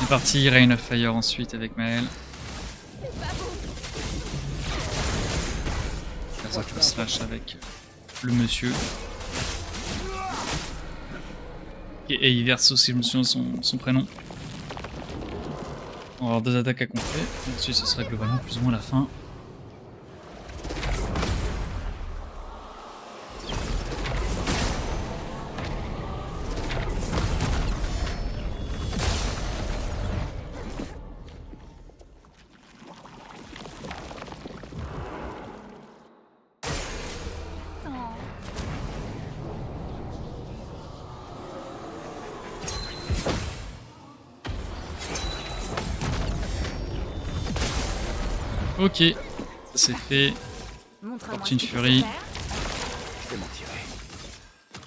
A: C'est parti, Rain of Fire ensuite avec Maël. Berserk slash avec le monsieur. Et Verso si je me souviens son prénom. On va avoir 2 attaques à contrer. Ensuite ce sera globalement plus ou moins la fin. Ok, ça c'est fait.
G: Montre-moi
A: Fortune
G: ce que tu
A: Fury.
G: sais faire.
C: Je vais m'en tirer.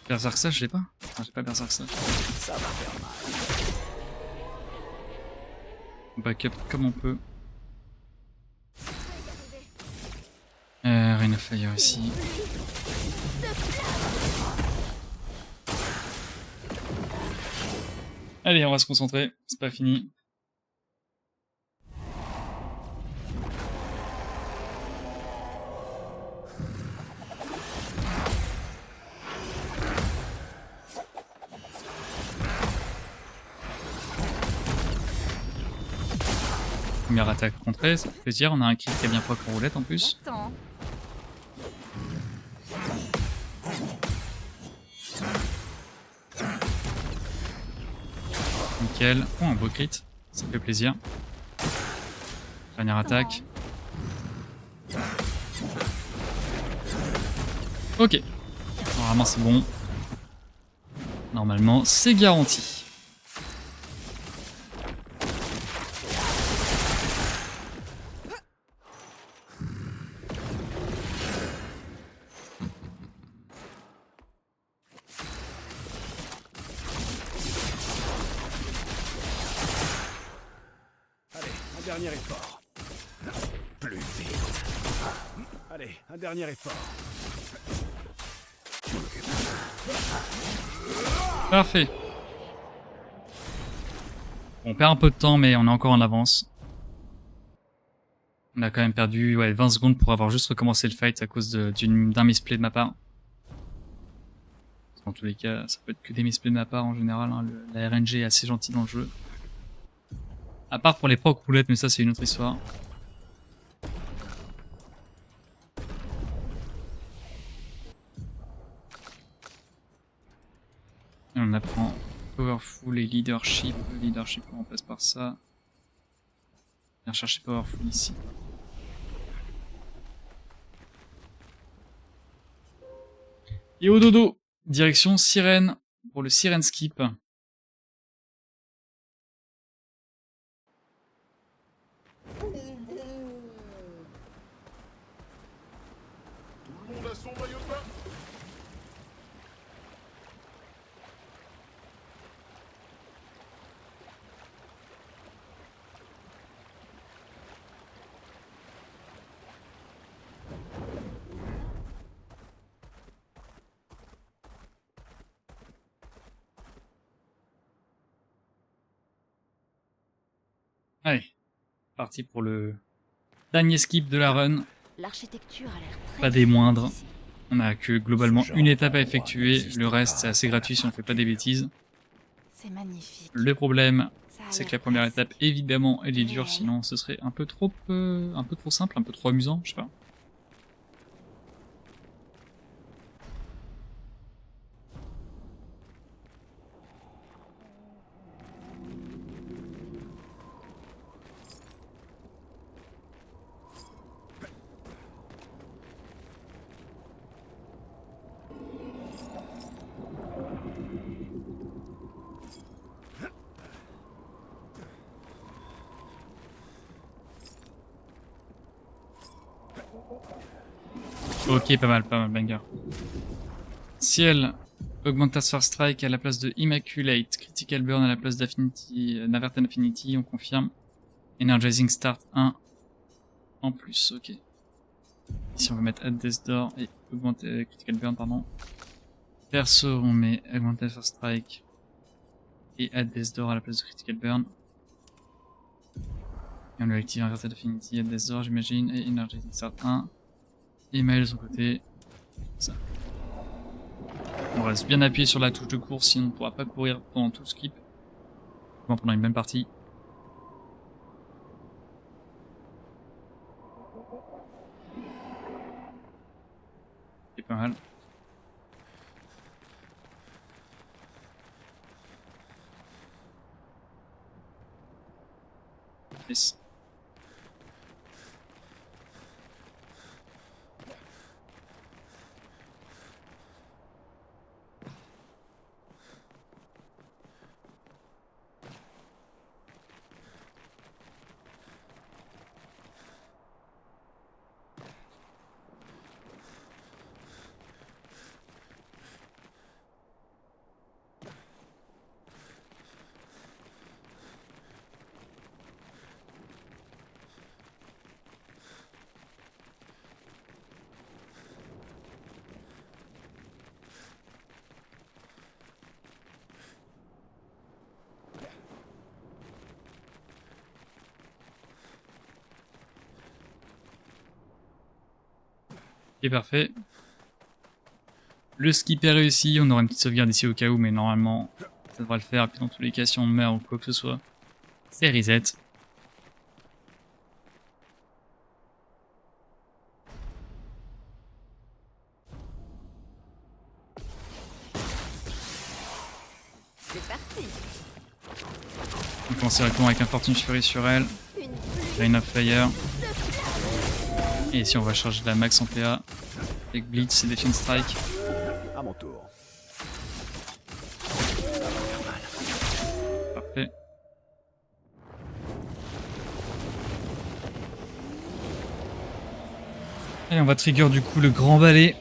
A: Berserk Slash, je l'ai pas? Non, j'ai pas Berserk Slash.
C: Ça va faire mal.
A: On backup comme on peut. Rain of Fire ici. Allez, on va se concentrer, c'est pas fini. Première attaque contrée, ça fait plaisir. On a un crit qui a bien proc en roulette en plus.
G: Attends.
A: Nickel. Oh, un beau crit. Ça fait plaisir. Dernière attaque. Ok. Normalement c'est bon. Normalement c'est garanti.
C: Allez, un dernier effort. Plus vite. Allez, un dernier effort.
A: Parfait. On perd un peu de temps, mais on est encore en avance. On a quand même perdu 20 secondes pour avoir juste recommencé le fight à cause d'un misplay de ma part. Dans tous les cas, ça peut être que des misplays de ma part en général. Hein. La RNG est assez gentille dans le jeu. À part pour les procs roulettes, mais ça c'est une autre histoire. Et on apprend Powerful et Leadership. Leadership, on passe par ça. Viens chercher Powerful ici. Et au dodo, direction Sirène pour le Sirène Skip.
F: Tout le monde a son maillot de bain.
A: Allez, parti pour le dernier skip de la run.
G: L'architecture a l'air très
A: Pas des moindres.
G: ici.
A: On a que globalement
H: Ce genre
A: une étape à
H: d'endroit
A: effectuer.
H: n'existe
A: Le reste
H: pas
A: c'est assez gratuit si on fait pas des bêtises.
G: C'est magnifique.
A: Le problème,
G: Ça a
A: c'est
G: l'air
A: que la première
G: classique.
A: étape évidemment elle est dure,
G: Réel.
A: sinon ce serait un peu trop simple, un peu trop amusant, je sais pas. Ok, pas mal, banger. Ciel, Augmentas First Strike à la place de Immaculate, Critical Burn à la place d'Affinity, Navartan Affinity, on confirme. Energizing Start 1 en plus, ok. Ici on va mettre Add Death Door et augmenter Critical Burn, pardon. Perso, on met Augmented First Strike et Add Death Door à la place de Critical Burn. Et on lui active Inverted Affinity, Add Death Door, j'imagine, et Energizing Start 1. Et Maël de son côté. Ça. On reste bien appuyé sur la touche de course, sinon on ne pourra pas courir pendant tout le skip. Bon, pendant une bonne partie. C'est pas mal. Yes. Ok, parfait. Le skip est réussi, on aura une petite sauvegarde ici au cas où, mais normalement ça devrait le faire. Et puis dans tous les cas, si on meurt ou quoi que ce soit, c'est reset. On commence directement avec un Fortune Fury sur elle. Rain of Fire. Et ici on va charger la max en PA. Avec Blitz et Defiant Strike.
C: À mon tour.
A: Parfait. Et on va trigger du coup le grand balai.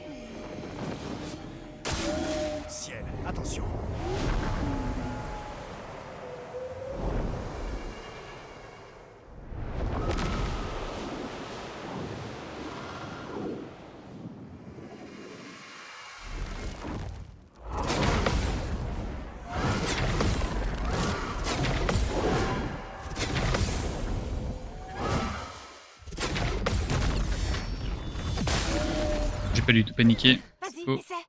C: Ciel, attention.
A: J'ai pas du tout paniqué.
G: Vas-y,
A: Oh.
G: essaie.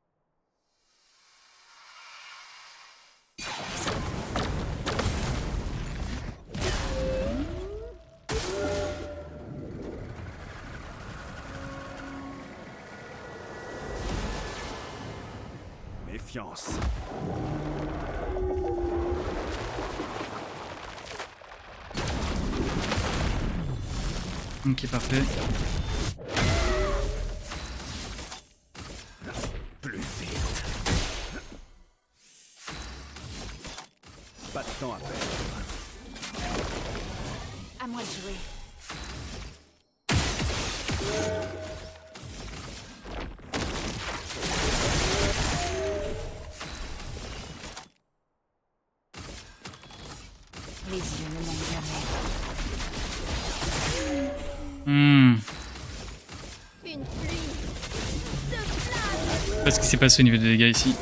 C: Méfiance.
A: Ok, parfait.
C: Plus vite. Pas de temps à perdre.
G: À moi de jouer. Les yeux ne manquent jamais.
B: Une pluie de flammes.
A: Je sais pas ce qui s'est passé au niveau des dégâts ici.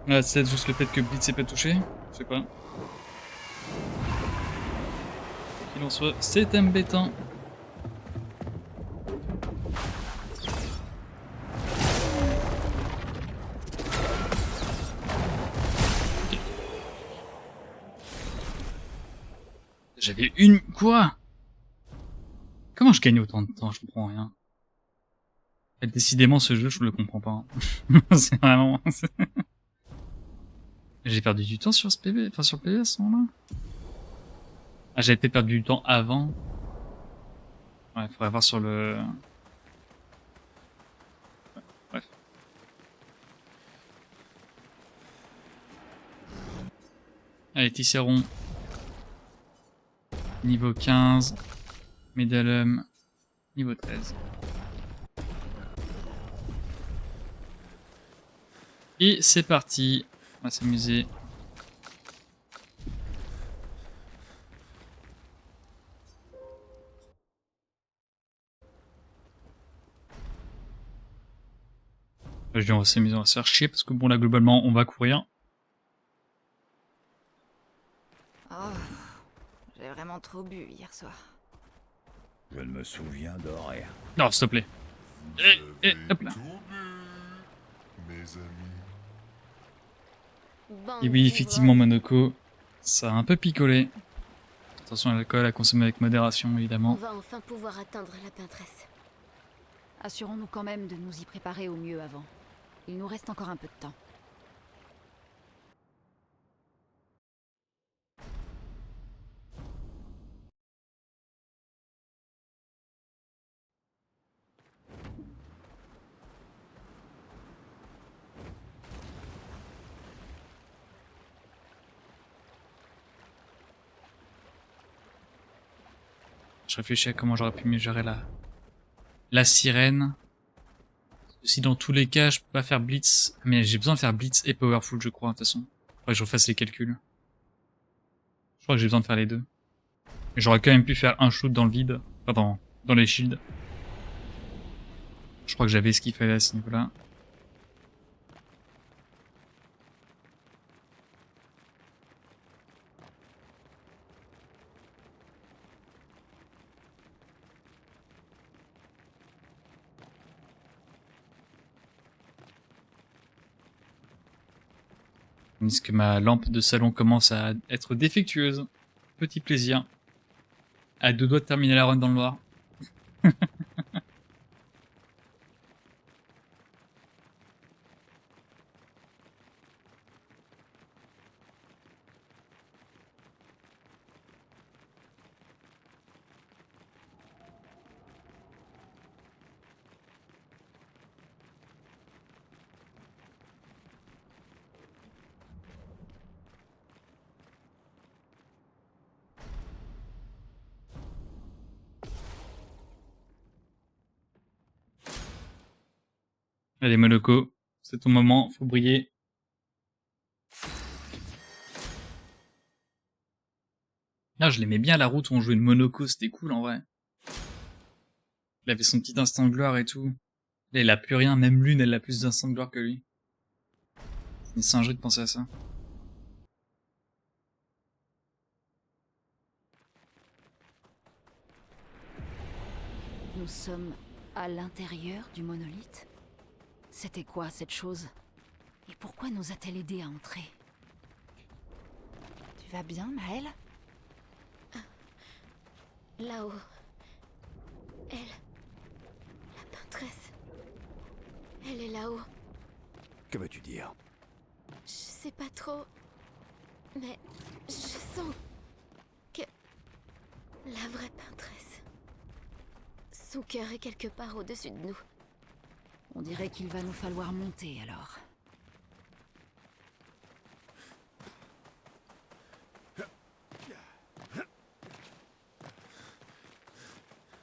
A: Là, c'est peut-être juste le fait que Blitz s'est pas touché. Je sais pas. Qu'il en soit, c'est embêtant. Ok. J'avais une... Quoi? Comment je gagne autant de temps? Je comprends rien. Et décidément, ce jeu, je le comprends pas. C'est vraiment... J'ai perdu du temps sur ce PV, enfin sur le PV à ce moment-là. Ah, j'avais peut-être perdu du temps avant. Ouais, faudrait voir sur le... Ouais, bref. Allez, Tisseron. Niveau 15. Medalum. Niveau 13. Et c'est parti. On va s'amuser. Je dis on va s'amuser, on va se faire chier parce que bon là globalement on va courir.
G: Oh, j'ai vraiment trop bu hier soir.
H: Je ne me souviens de rien.
A: Non, s'il te plaît. Hop là.
F: Tout bu, mes amis.
B: Bande
A: Et oui,
B: de
A: effectivement,
B: vols.
A: Monoko, ça a un peu picolé. Attention à l'alcool, à consommer avec modération,
B: On
A: évidemment.
B: va enfin pouvoir atteindre la peintresse.
E: Assurons-nous quand même de nous y préparer au mieux avant. Il nous reste encore un peu de temps.
A: Je réfléchis à comment j'aurais pu mieux gérer la sirène. Si dans tous les cas, je peux pas faire Blitz. Mais j'ai besoin de faire Blitz et Powerful, je crois, de toute façon. Faudrait que je refasse les calculs. Je crois que j'ai besoin de faire les deux. Mais j'aurais quand même pu faire un shoot dans le vide. Enfin, dans les shields. Je crois que j'avais ce qu'il fallait à ce niveau-là. Ils me disent que ma lampe de salon commence à être défectueuse. Petit plaisir. À deux doigts de terminer la run dans le noir. Allez, Monaco, c'est ton moment, faut briller. Ah, je l'aimais bien la route où on jouait de Monaco, c'était cool en vrai. Il avait son petit instant de gloire et tout. Là, il a plus rien, même Lune, elle a plus d'instant de gloire que lui. C'est une singerie de penser à ça.
E: Nous sommes à l'intérieur du monolithe. C'était quoi cette chose? Et pourquoi nous a-t-elle aidé à entrer?
G: Tu vas bien, Maëlle?
B: Là-haut. Elle. La peintresse. Elle est là-haut.
C: Que veux-tu dire?
B: Je sais pas trop. Mais je sens que. La vraie peintresse. Son cœur est quelque part au-dessus de nous.
E: On dirait qu'il va nous falloir monter alors.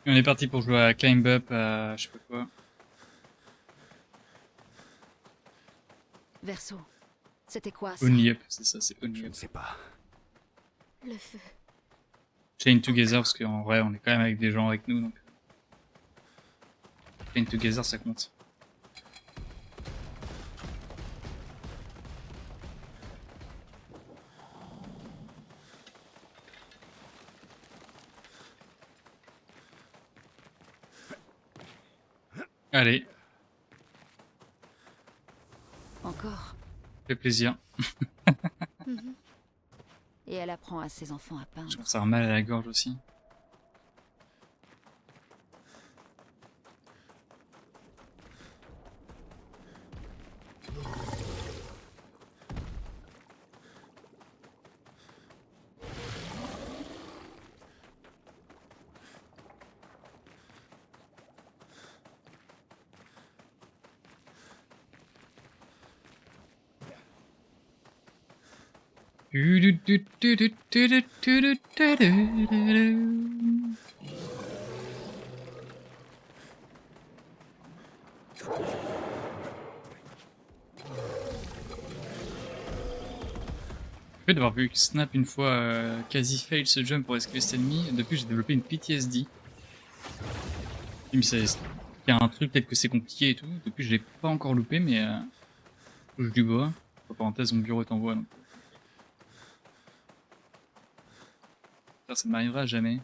A: Et on est parti pour jouer à Climb Up, à je sais pas quoi.
E: Verso, c'était quoi ça?
A: Only Up, c'est ça, c'est Only
C: Je
A: Up.
C: ne sais pas.
B: Le feu.
A: Chain Together, parce qu'en vrai, on est quand même avec des gens avec nous, donc. Chain Together, ça compte. Allez,
E: Encore.
A: fait plaisir.
E: Et elle apprend à ses enfants à peindre.
A: Je trouve ça a mal à la gorge aussi. Le fait d'avoir vu Snap une fois quasi fail ce jump pour esquiver cet ennemi, depuis j'ai développé une PTSD. Il y a un truc, peut-être que c'est compliqué et tout, depuis je l'ai pas encore loupé, mais touche du bois. Entre parenthèses, mon bureau est en bois donc. Ça m'arrivera jamais.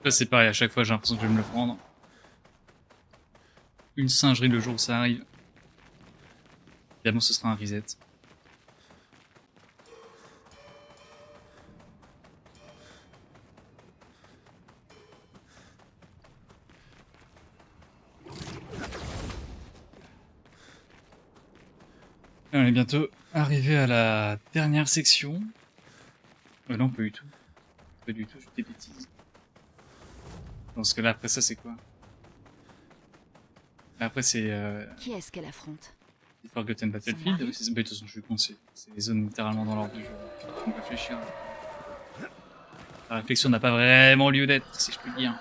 A: Là c'est pareil, à chaque fois j'ai l'impression que je vais me le prendre. Une singerie le jour où ça arrive. Évidemment ce sera un reset. Et on est bientôt arrivé à la dernière section. Non, pas du tout. Pas du tout, je fais des bêtises. Parce que là, après ça, c'est quoi? Après, c'est
E: Qui est-ce qu'elle affronte?
A: Forgotten Battlefield.
E: mari
A: Oui, de toute façon, je suis con, c'est les zones littéralement dans l'ordre du jeu. Faut me réfléchir. La réflexion n'a pas vraiment lieu d'être, si je puis dire.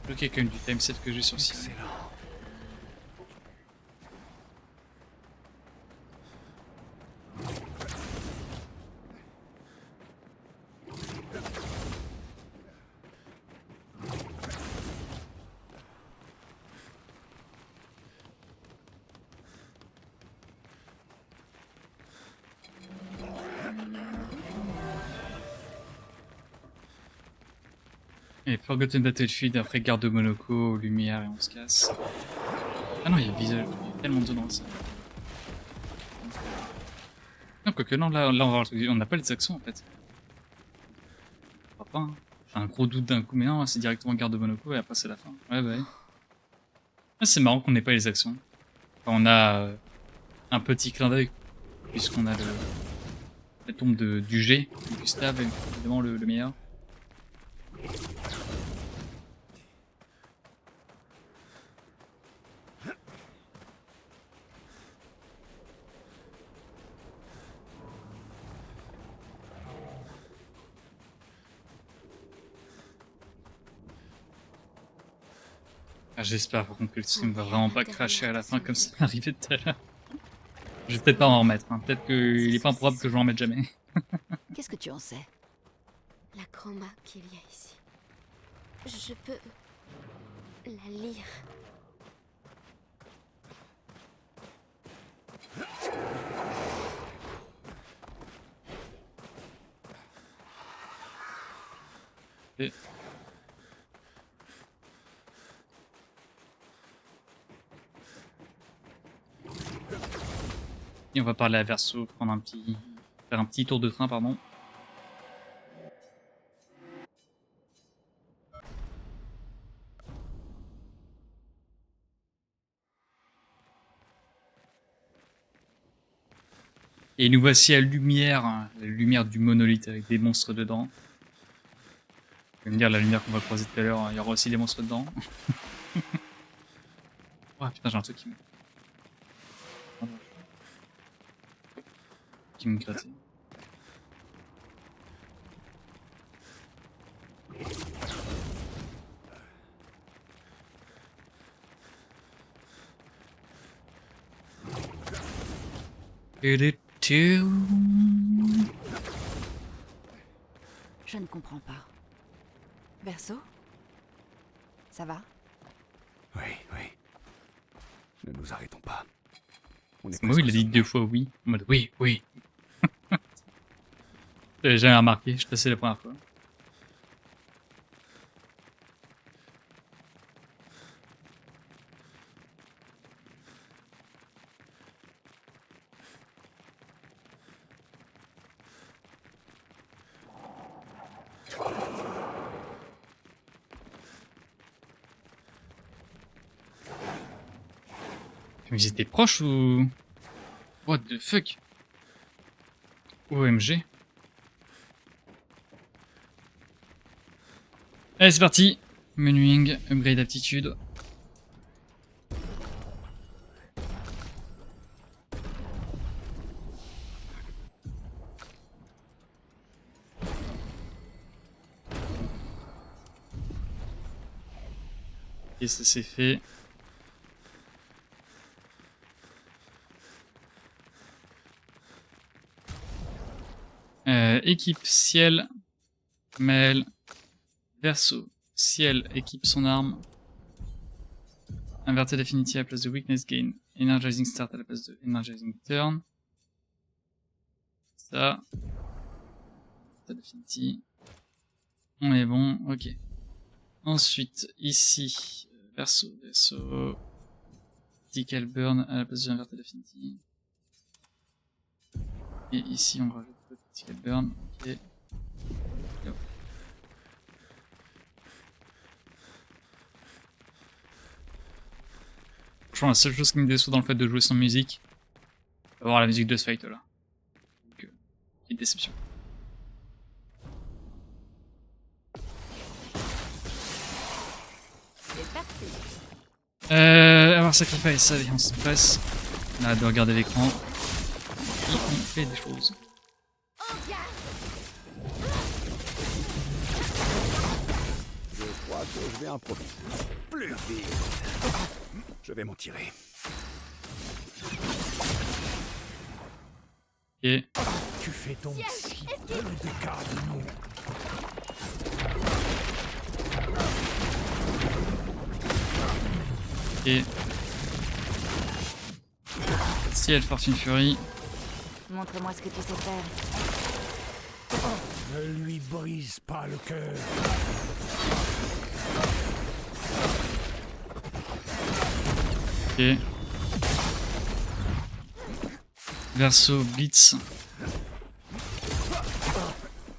A: Bloqué quand même du timeset que j'ai sur le site.
C: Excellent.
A: Et Forgotten Battlefield, après Garde de Monaco, Lumière et on se casse. Ah non, il y a le visage, il y a tellement de zones dans ça. Non, quoique non, là on va voir le truc, on n'a pas les accents en fait. pas. Hein. J'ai un gros doute d'un coup, mais non, c'est directement garde de Monaco et après c'est la fin. Ouais, bah ouais. Ah, c'est marrant qu'on n'ait pas les actions. Enfin, on a un petit clin d'œil, puisqu'on a la tombe du G, de Gustave, évidemment le meilleur. Ah, j'espère par contre que le stream va vraiment pas cracher à la fin comme ça m'est arrivé tout à l'heure. Je vais peut-être pas en remettre, hein. Peut-être qu'il est pas improbable que je m'en remette jamais.
E: Qu'est-ce que tu en sais?
B: La chroma qu'il y a ici. Je peux la lire.
A: Et... Et on va parler à Verso, faire un petit tour de train, pardon. Et nous voici à Lumière, hein, la lumière du monolithe avec des monstres dedans. Je vais me dire la lumière qu'on va croiser tout à l'heure, il y aura aussi des monstres dedans. Oh putain, j'ai un truc qui me gratte.
E: Je ne comprends pas. Verso? Ça va?
C: Oui, oui. Ne nous arrêtons pas. On est
A: Moi, il a dit 2 fois oui. En mode oui, oui. J'avais jamais remarqué, je passais la première fois. Mais ils étaient proches ou... What the fuck? OMG. Allez, c'est parti. Menuing, upgrade aptitude. Et ça c'est fait. Équipe ciel, Maël, Verso, ciel, équipe son arme, Inverted Affinity à la place de Weakness Gain, Energizing Start à la place de Energizing Turn, ça, Inverted Affinity, on est bon, ok. Ensuite, ici, Verso, Critical Burn à la place de Inverted Affinity, et ici on rajoute le Critical Burn, ok. Franchement, la seule chose qui me déçoit dans le fait de jouer sans musique, c'est avoir la musique de ce fight là. Donc, petite déception.
B: C'est parti.
A: Avoir sacrifice, allez, on se presse. On arrête de regarder l'écran. Et on fait des choses.
C: Je crois que je vais improviser. Plus vite. Je vais m'en tirer.
A: Et
H: Tu fais donc si peu d'écart de nous.
A: et Ciel Fortune Fury.
E: Montre-moi ce que tu sais faire.
H: Ne lui brise pas le cœur.
A: Ok. Verso Blitz.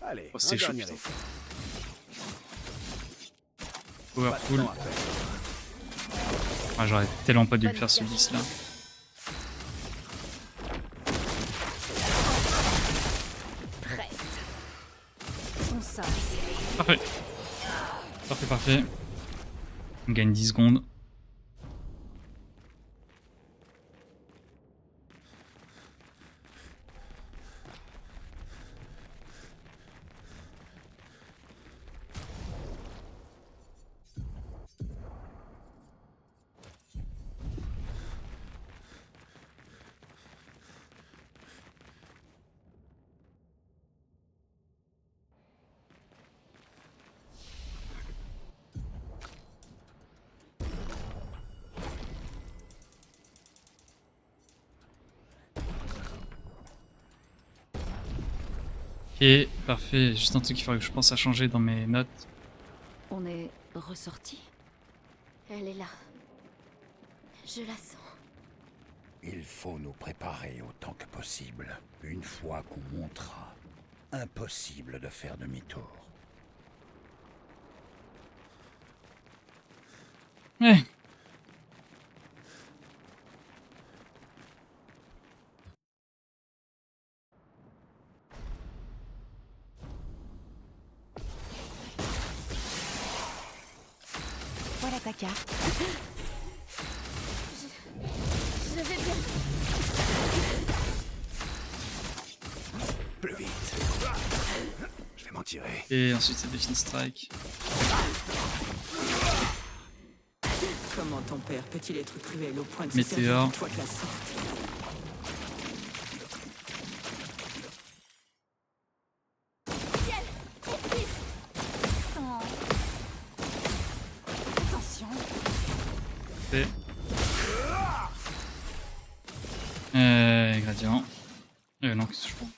C: Allez,
A: Oh, c'est
C: un
A: chaud,
C: dernier
A: putain.
C: effort.
A: Powerful. Ah, j'aurais tellement pas dû le faire ce 10 là.
E: Ton sort.
A: Parfait. Parfait, parfait. On gagne 10 secondes. Ok, parfait. Juste un truc qu'il faudrait que je pense à changer dans mes notes.
E: On est ressorti.
B: Elle est là. Je la sens.
H: Il faut nous préparer autant que possible. Une fois qu'on montera, impossible de faire demi-tour.
A: Ouais.
E: Voilà ta carte.
B: Je vais bien.
C: Plus vite. Je vais m'en tirer.
A: Et ensuite c'est Defense Strike.
I: Comment ton père peut-il être cruel au point de se
A: Météore.
I: servir de toi de la sorte?
E: Attention.
A: Fait. Gradient. Non, qu'est-ce que je prends?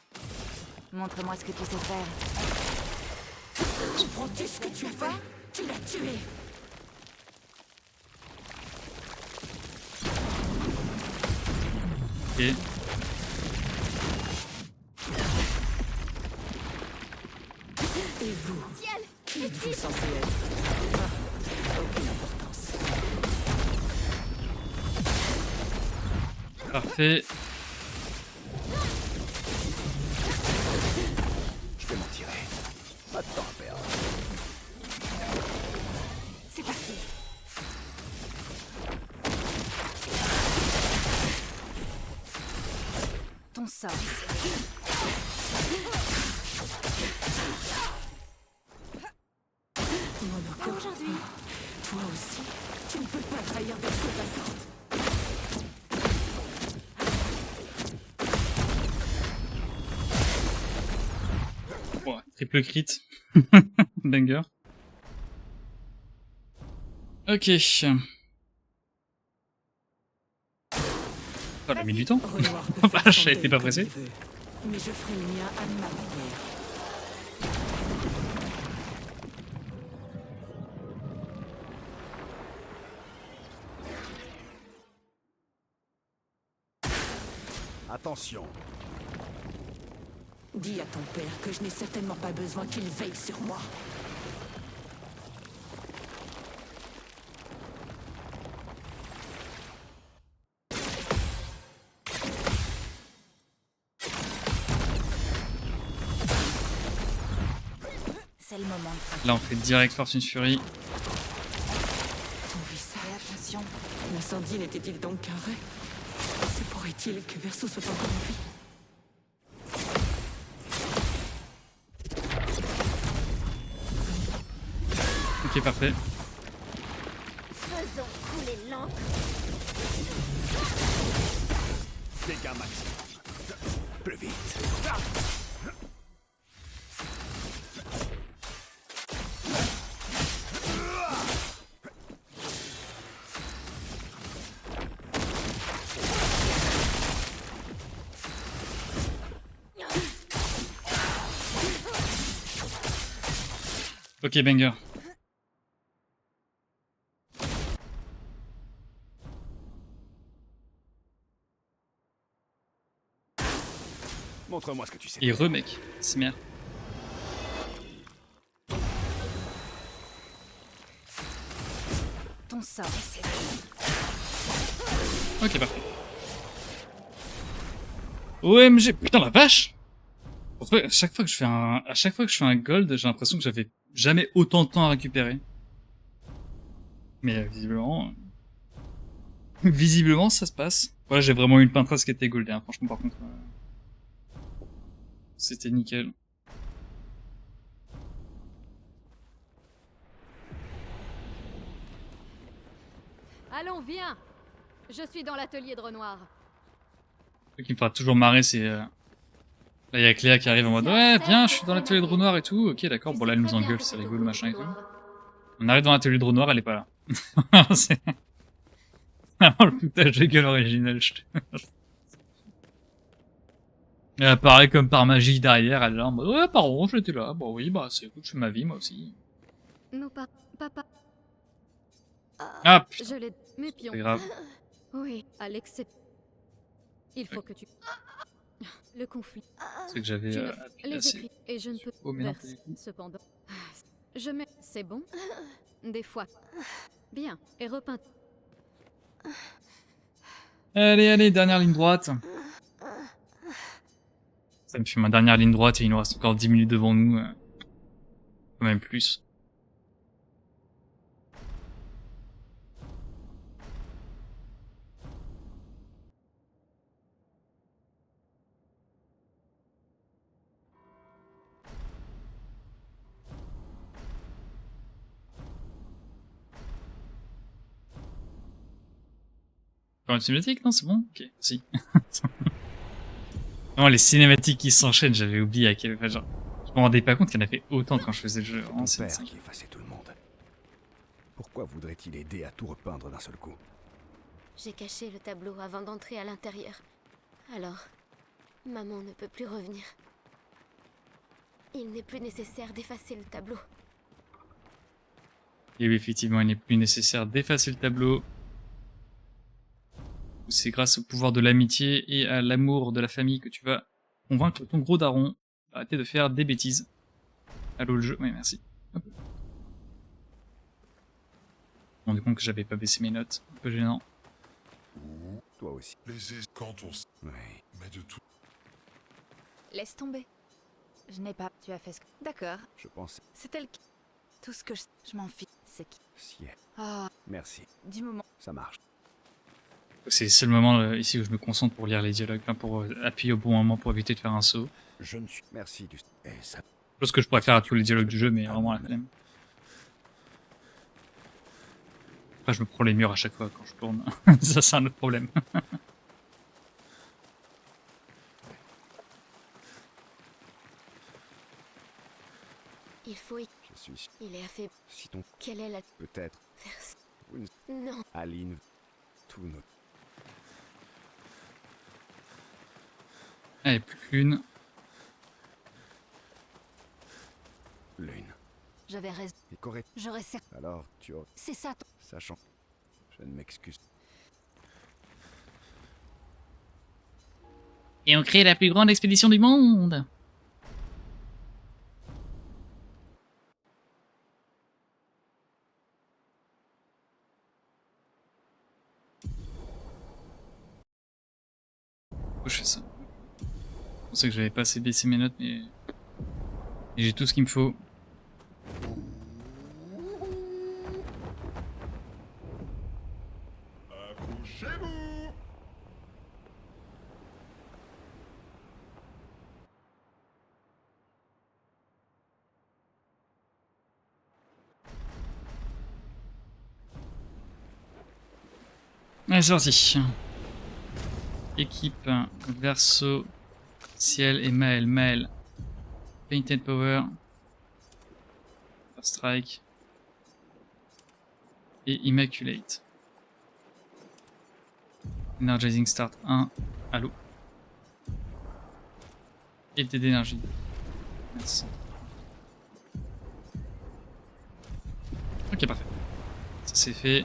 E: Montre-moi ce que tu sais faire.
I: Comprends-tu ce que tu as fait? Tu l'as tué!
A: Ok.
I: Et vous?
B: Ciel,
I: Qui êtes-vous censé être? Ah, aucune importance.
A: Parfait.
C: Je vais m'en tirer. Pas de temps à perdre.
E: C'est parti. Ton sort.
I: Mon cœur,
B: aujourd'hui.
I: toi aussi, tu ne peux pas trahir de ta sorte.
A: Ouais, triple crit. Banger. Ok. Oh, elle a mis du temps.
I: Renoir peut
A: Oh,
I: faire
A: vache,
I: son
A: elle était pas
I: deuil comme
A: pressée.
I: il veut, mais je ferai le mien à ma manière.
C: Attention.
I: Dis à ton père que je n'ai certainement pas besoin qu'il veille sur moi.
E: C'est le moment de frapper.
A: Là, on fait direct Fortune Fury.
I: Ton visage.
E: Fais attention.
I: L'incendie n'était-il donc qu'un rêve? Se pourrait-il que Verso soit encore en vie?
A: Ok, parfait.
B: Faisons couler l'encre.
C: Dégâts maximum. Plus vite.
A: Ok, banger.
C: Montre-moi ce que tu sais.
A: Et remake. C'est merde.
E: ton sort.
A: Ok, parfait. OMG, putain la vache! En fait, à chaque fois que je fais un gold, j'ai l'impression que j'avais jamais autant de temps à récupérer. Mais visiblement... visiblement, ça se passe. Voilà, j'ai vraiment eu une peintrace qui était goldée, hein. Franchement, par contre... c'était nickel.
D: Allons, viens. Je suis dans l'atelier de Renoir.
A: Ce qui me fera toujours marrer, c'est... là, il y a Cléa qui arrive en mode « Ouais, viens, je suis dans l'atelier de Renoir et tout. » Ok, d'accord. Bon, là, elle nous engueule, c'est rigolo, machin et tout. On arrive dans l'atelier de Renoir, elle est pas là. C'est vraiment le foutage de gueule original, je te... Elle apparaît comme par magie derrière, elle est là en mode « Ouais, pardon, j'étais là. Bon, oui, bah, c'est écoute, je fais ma vie, moi aussi.
D: Nous papa. »
A: Ah, putain,
D: Je l'ai... Mes pions.
A: c'est grave.
D: Oui, à l'exception... Il faut que tu... Le conflit.
A: C'est que j'avais...
D: Tu me...
A: appuyé
D: Les
A: assez.
D: écrits. Et je ne peux...
A: Oh, mais non,
D: verser.
A: pas du tout.
D: Cependant... Je mets... C'est bon. Des fois... Bien. Et repeint...
A: Allez, allez, dernière ligne droite. Ça me fait ma dernière ligne droite et il nous reste encore 10 minutes devant nous. Quand même plus. Encore une cinématique? Non, c'est bon? Ok, si. Non, les cinématiques qui s'enchaînent, j'avais oublié à quel... Enfin, genre, je me rendais pas compte qu'il y en avait autant quand je faisais le jeu.
C: Ton
A: Vraiment, c'est
C: père
A: dingue.
C: qui effaçait tout le monde. Pourquoi voudrait-il aider à tout repeindre d'un seul coup?
B: J'ai caché le tableau avant d'entrer à l'intérieur. Alors, maman ne peut plus revenir. Il n'est plus nécessaire d'effacer le tableau.
A: Et oui, effectivement, il n'est plus nécessaire d'effacer le tableau. C'est grâce au pouvoir de l'amitié et à l'amour de la famille que tu vas convaincre ton gros daron d'arrêter de faire des bêtises. Allô le jeu? Oui, merci. Hop. Je me suis rendu compte que j'avais pas baissé mes notes. Un peu gênant.
C: Toi aussi.
F: Quand on
C: Oui.
F: met de tout.
G: Laisse tomber. Je n'ai pas... Tu as fait ce que... D'accord.
C: Je pense...
G: C'était le... Tout ce que je m'en fiche, c'est qui...
C: Ciel.
G: Ah,
C: Merci.
G: du moment...
C: Ça marche.
A: C'est le seul moment ici où je me concentre pour lire les dialogues, enfin, pour appuyer au bon moment pour éviter de faire un saut.
H: Je ne suis...
C: Merci du... Et ça...
A: Chose que je pourrais faire à tous les dialogues du jeu, mais vraiment la flemme. Après, je me prends les murs à chaque fois quand je tourne. Ça, c'est un autre problème.
B: Il faut y...
C: Je suis...
B: Il est affaibli.
C: Si ton...
B: Quelle est la...
C: Peut-être...
B: verse-
C: Vous ne-
B: Non.
C: Aline... Tout nos...
A: Allez, plus qu'une.
C: Lune.
G: J'avais raison.
C: Et correct.
G: J'aurais certes...
C: Alors, tu as...
G: C'est ça, ton...
C: Sachant... Je ne m'excuse.
A: Et on crée la plus grande expédition du monde. Pourquoi je fais ça? Je pensais que j'avais pas assez baissé mes notes, mais j'ai tout ce qu'il me faut.
F: Accrochez-vous!
A: Allez, c'est parti. Équipe, Verso, Ciel et Maël. Maël, Painted Power, First Strike et Immaculate. Energizing Start 1, Halo. Et dés d'énergie. Merci. Ok, parfait. Ça c'est fait.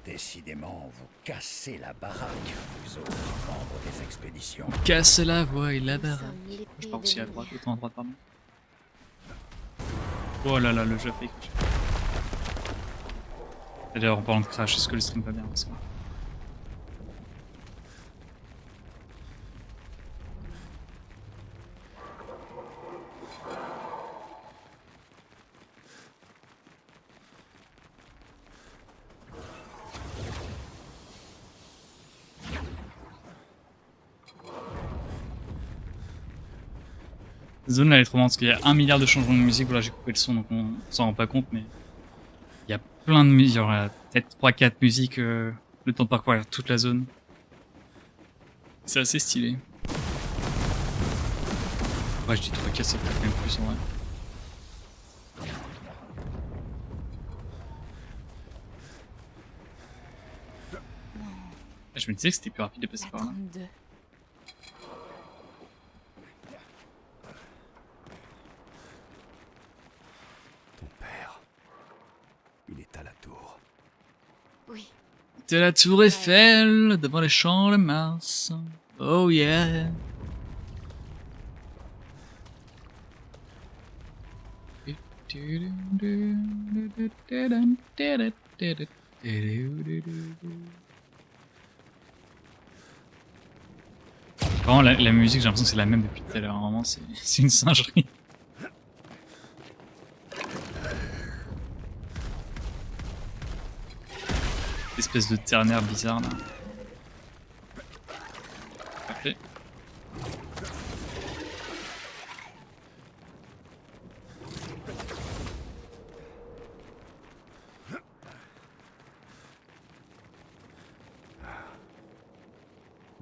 H: T'es Décidément, vous cassez la baraque, vous autres membres des expéditions.
A: Casse la voix et la
B: Nous
A: barre.
B: sommes l'épée
A: Je pars
B: de
A: aussi à droite,
B: lumière.
A: autant à droite, pardon. Oh là là, le jeu fait. D'ailleurs, en parlant de crash, est-ce que le stream va bien? C'est bon. Zone là elle est trop marrante parce qu'il y a 1 milliard de changements de musique. Voilà, j'ai coupé le son donc on s'en rend pas compte, mais il y a plein de musiques. Il y aura peut-être 3-4 musiques le temps de parcourir toute la zone. C'est assez stylé. Ouais, je dis 3-4, c'est peut-être même plus en vrai. Je me disais que c'était plus rapide de passer
E: La
A: par là.
E: 32.
C: Ton père. Il est à la tour.
B: Oui,
A: C'était la tour Eiffel, devant les champs de Mars. Oh yeah. Vraiment, la musique, j'ai l'impression que c'est la même depuis tout à l'heure. Vraiment, c'est une singerie. Espèce de ternaire bizarre là. Parfait.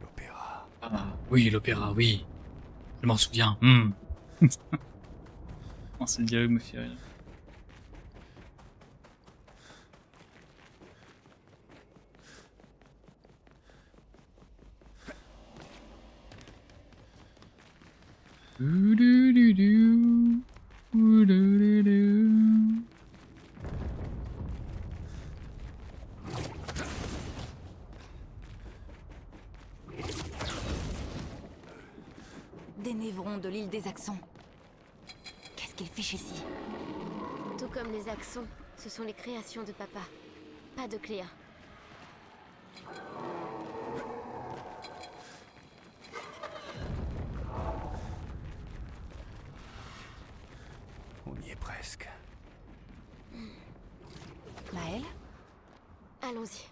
C: L'opéra.
A: Ah, oui, l'opéra, oui. Je m'en souviens. Oh, ce dialogue me fait rire.
E: Des névrons de l'île des Axons. Qu'est-ce qu'ils fichent ici?
B: tout comme les Axons, ce sont les créations de papa. Pas de Cléa.
C: On y est presque.
E: Maël?
B: Allons-y.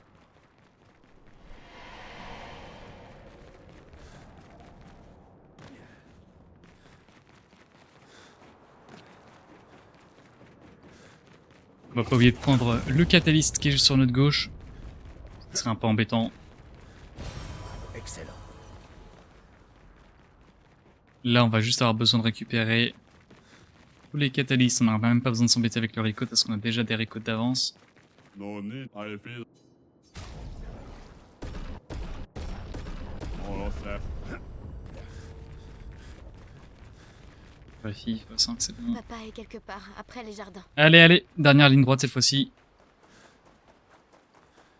A: On va pas oublier de prendre le catalyste qui est juste sur notre gauche. Ce serait un peu embêtant.
H: Excellent.
A: Là, on va juste avoir besoin de récupérer tous les catalystes. On n'a même pas besoin de s'embêter avec le recode parce qu'on a déjà des recodes d'avance.
F: No need, I feel. On lost that.
A: Vérifie, fois 5, c'est bon.
B: Papa est quelque part, après les jardins.
A: Allez, allez, dernière ligne droite cette fois-ci.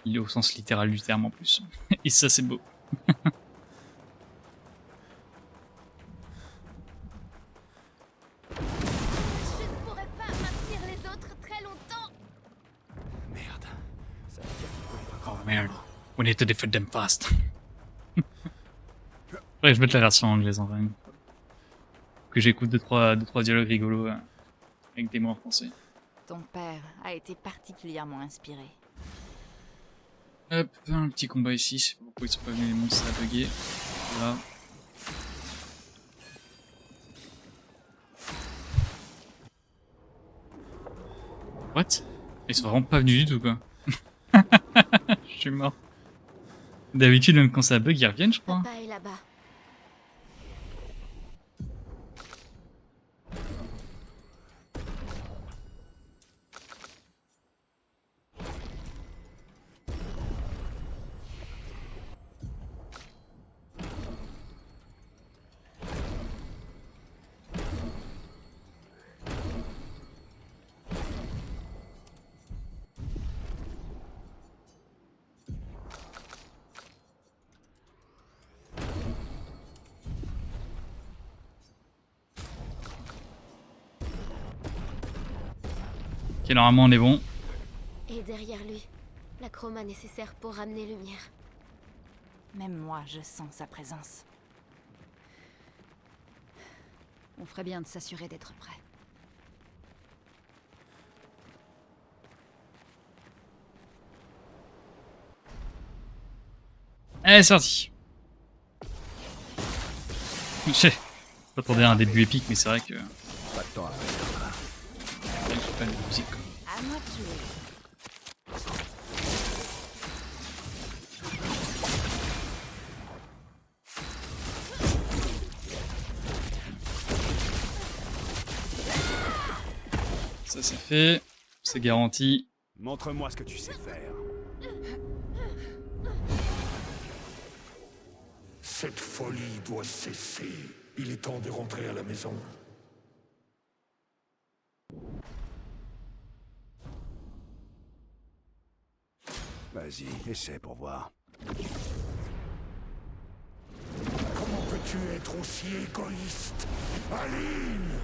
A: Il est au sens littéral du terme en plus. Et ça, c'est beau.
B: Je ne pourrais pas maintenir les autres très longtemps.
C: Merde. Ça veut dire qu'il faut les vaincre.
A: Oh merde. We need to defeat them fast. Ouais, je vais mettre la version anglaise en vrai. Que j'écoute 2-3 dialogues rigolos avec des mots en français.
E: Ton père a été particulièrement inspiré.
A: Hop, un petit combat ici. Je sais pas pourquoi ils sont pas venus les monstres à bugger. Voilà. What? Ils sont vraiment pas venus du tout quoi. Je suis mort. D'habitude même quand ça bug ils reviennent je crois.
B: Papa est là-bas.
A: Ok, normalement on est bon.
B: Et derrière lui, la chroma nécessaire pour ramener lumière.
E: Même moi, je sens sa présence. On ferait bien de s'assurer d'être prêt.
A: Allez, c'est parti. Je m'attendais à un début épique, mais c'est vrai que...
C: Pas de temps à perdre.
A: j'ai pas de musique, quoi.
E: À moi de jouer.
A: Ça c'est fait, c'est garanti.
C: Montre-moi ce que tu sais faire.
J: Cette folie doit cesser. Il est temps de rentrer à la maison.
C: Vas-y, essaie pour voir.
J: Comment peux-tu être aussi égoïste, Aline?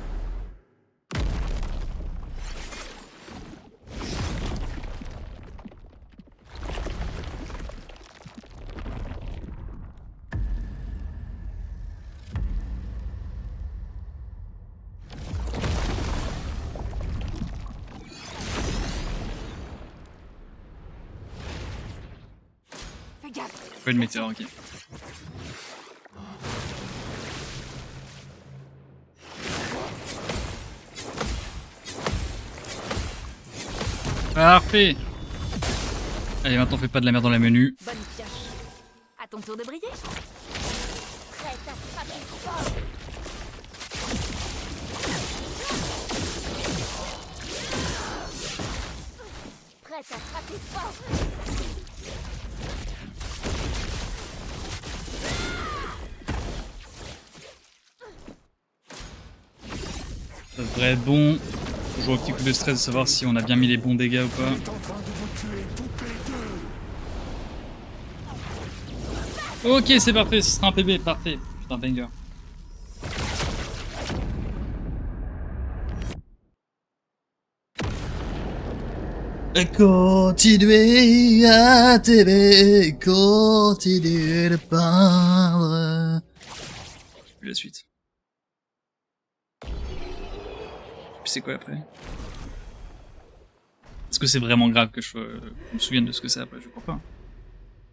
E: Fais gaffe.
A: Pas le météore, ok. Parfait. Allez, maintenant fais pas de la merde dans la menu.
E: Bonne pioche. À ton tour de briller.
B: Prête à frapper fort. Prête à frapper fort.
A: Ça devrait être bon. Faut jouer au petit coup de stress de savoir si on a bien mis les bons dégâts ou pas.
J: Il est en train de vous tuer toutes les deux.
A: Ok, c'est parfait, ce sera un PB, parfait. Putain, banger. Continuez à t'aimer, continuez de peindre. J'ai plus la suite. Puis c'est quoi après? Est-ce que c'est vraiment grave que je me souvienne de ce que c'est après? Je crois pas.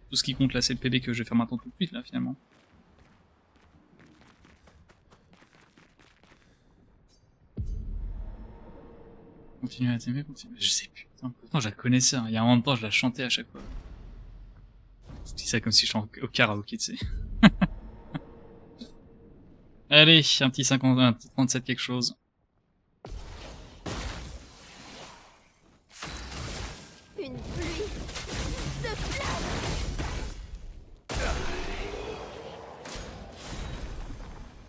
A: Tout ce qui compte là, c'est le PB que je vais faire maintenant tout de suite là finalement. Continuez à t'aimer, continuez. Je sais plus. Putain, pourtant je la connaissais. Hein. Il y a un temps, je la chantais à chaque fois. Je dis ça comme si je chantais au karaoké, tu sais. Allez, un petit 50, un petit 37 quelque chose.
B: Une pluie de flammes.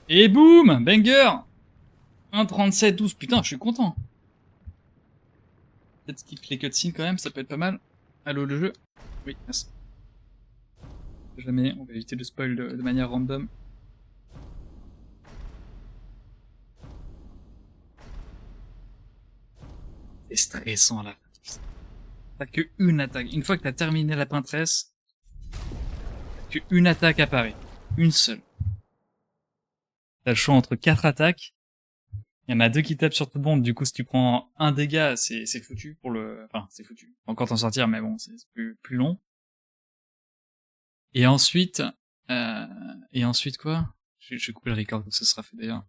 A: Et boum, banger. 1,37, 12. Putain, je suis content. Peut-être skip les cutscenes quand même, ça peut être pas mal. Allô le jeu? Oui, merci. Jamais, on va éviter de spoil de manière random. C'est stressant là. T'as que une attaque. Une fois que t'as terminé la peintresse, t'as que une attaque apparaît. Une seule. T'as le choix entre 4 attaques. Il y en a 2 qui tapent sur tout le monde, du coup si tu prends un dégât, c'est foutu pour le... Enfin, c'est foutu. Faut encore t'en sortir, mais bon, c'est plus long. Et ensuite quoi? Je vais couper le record, donc ça sera fait d'ailleurs.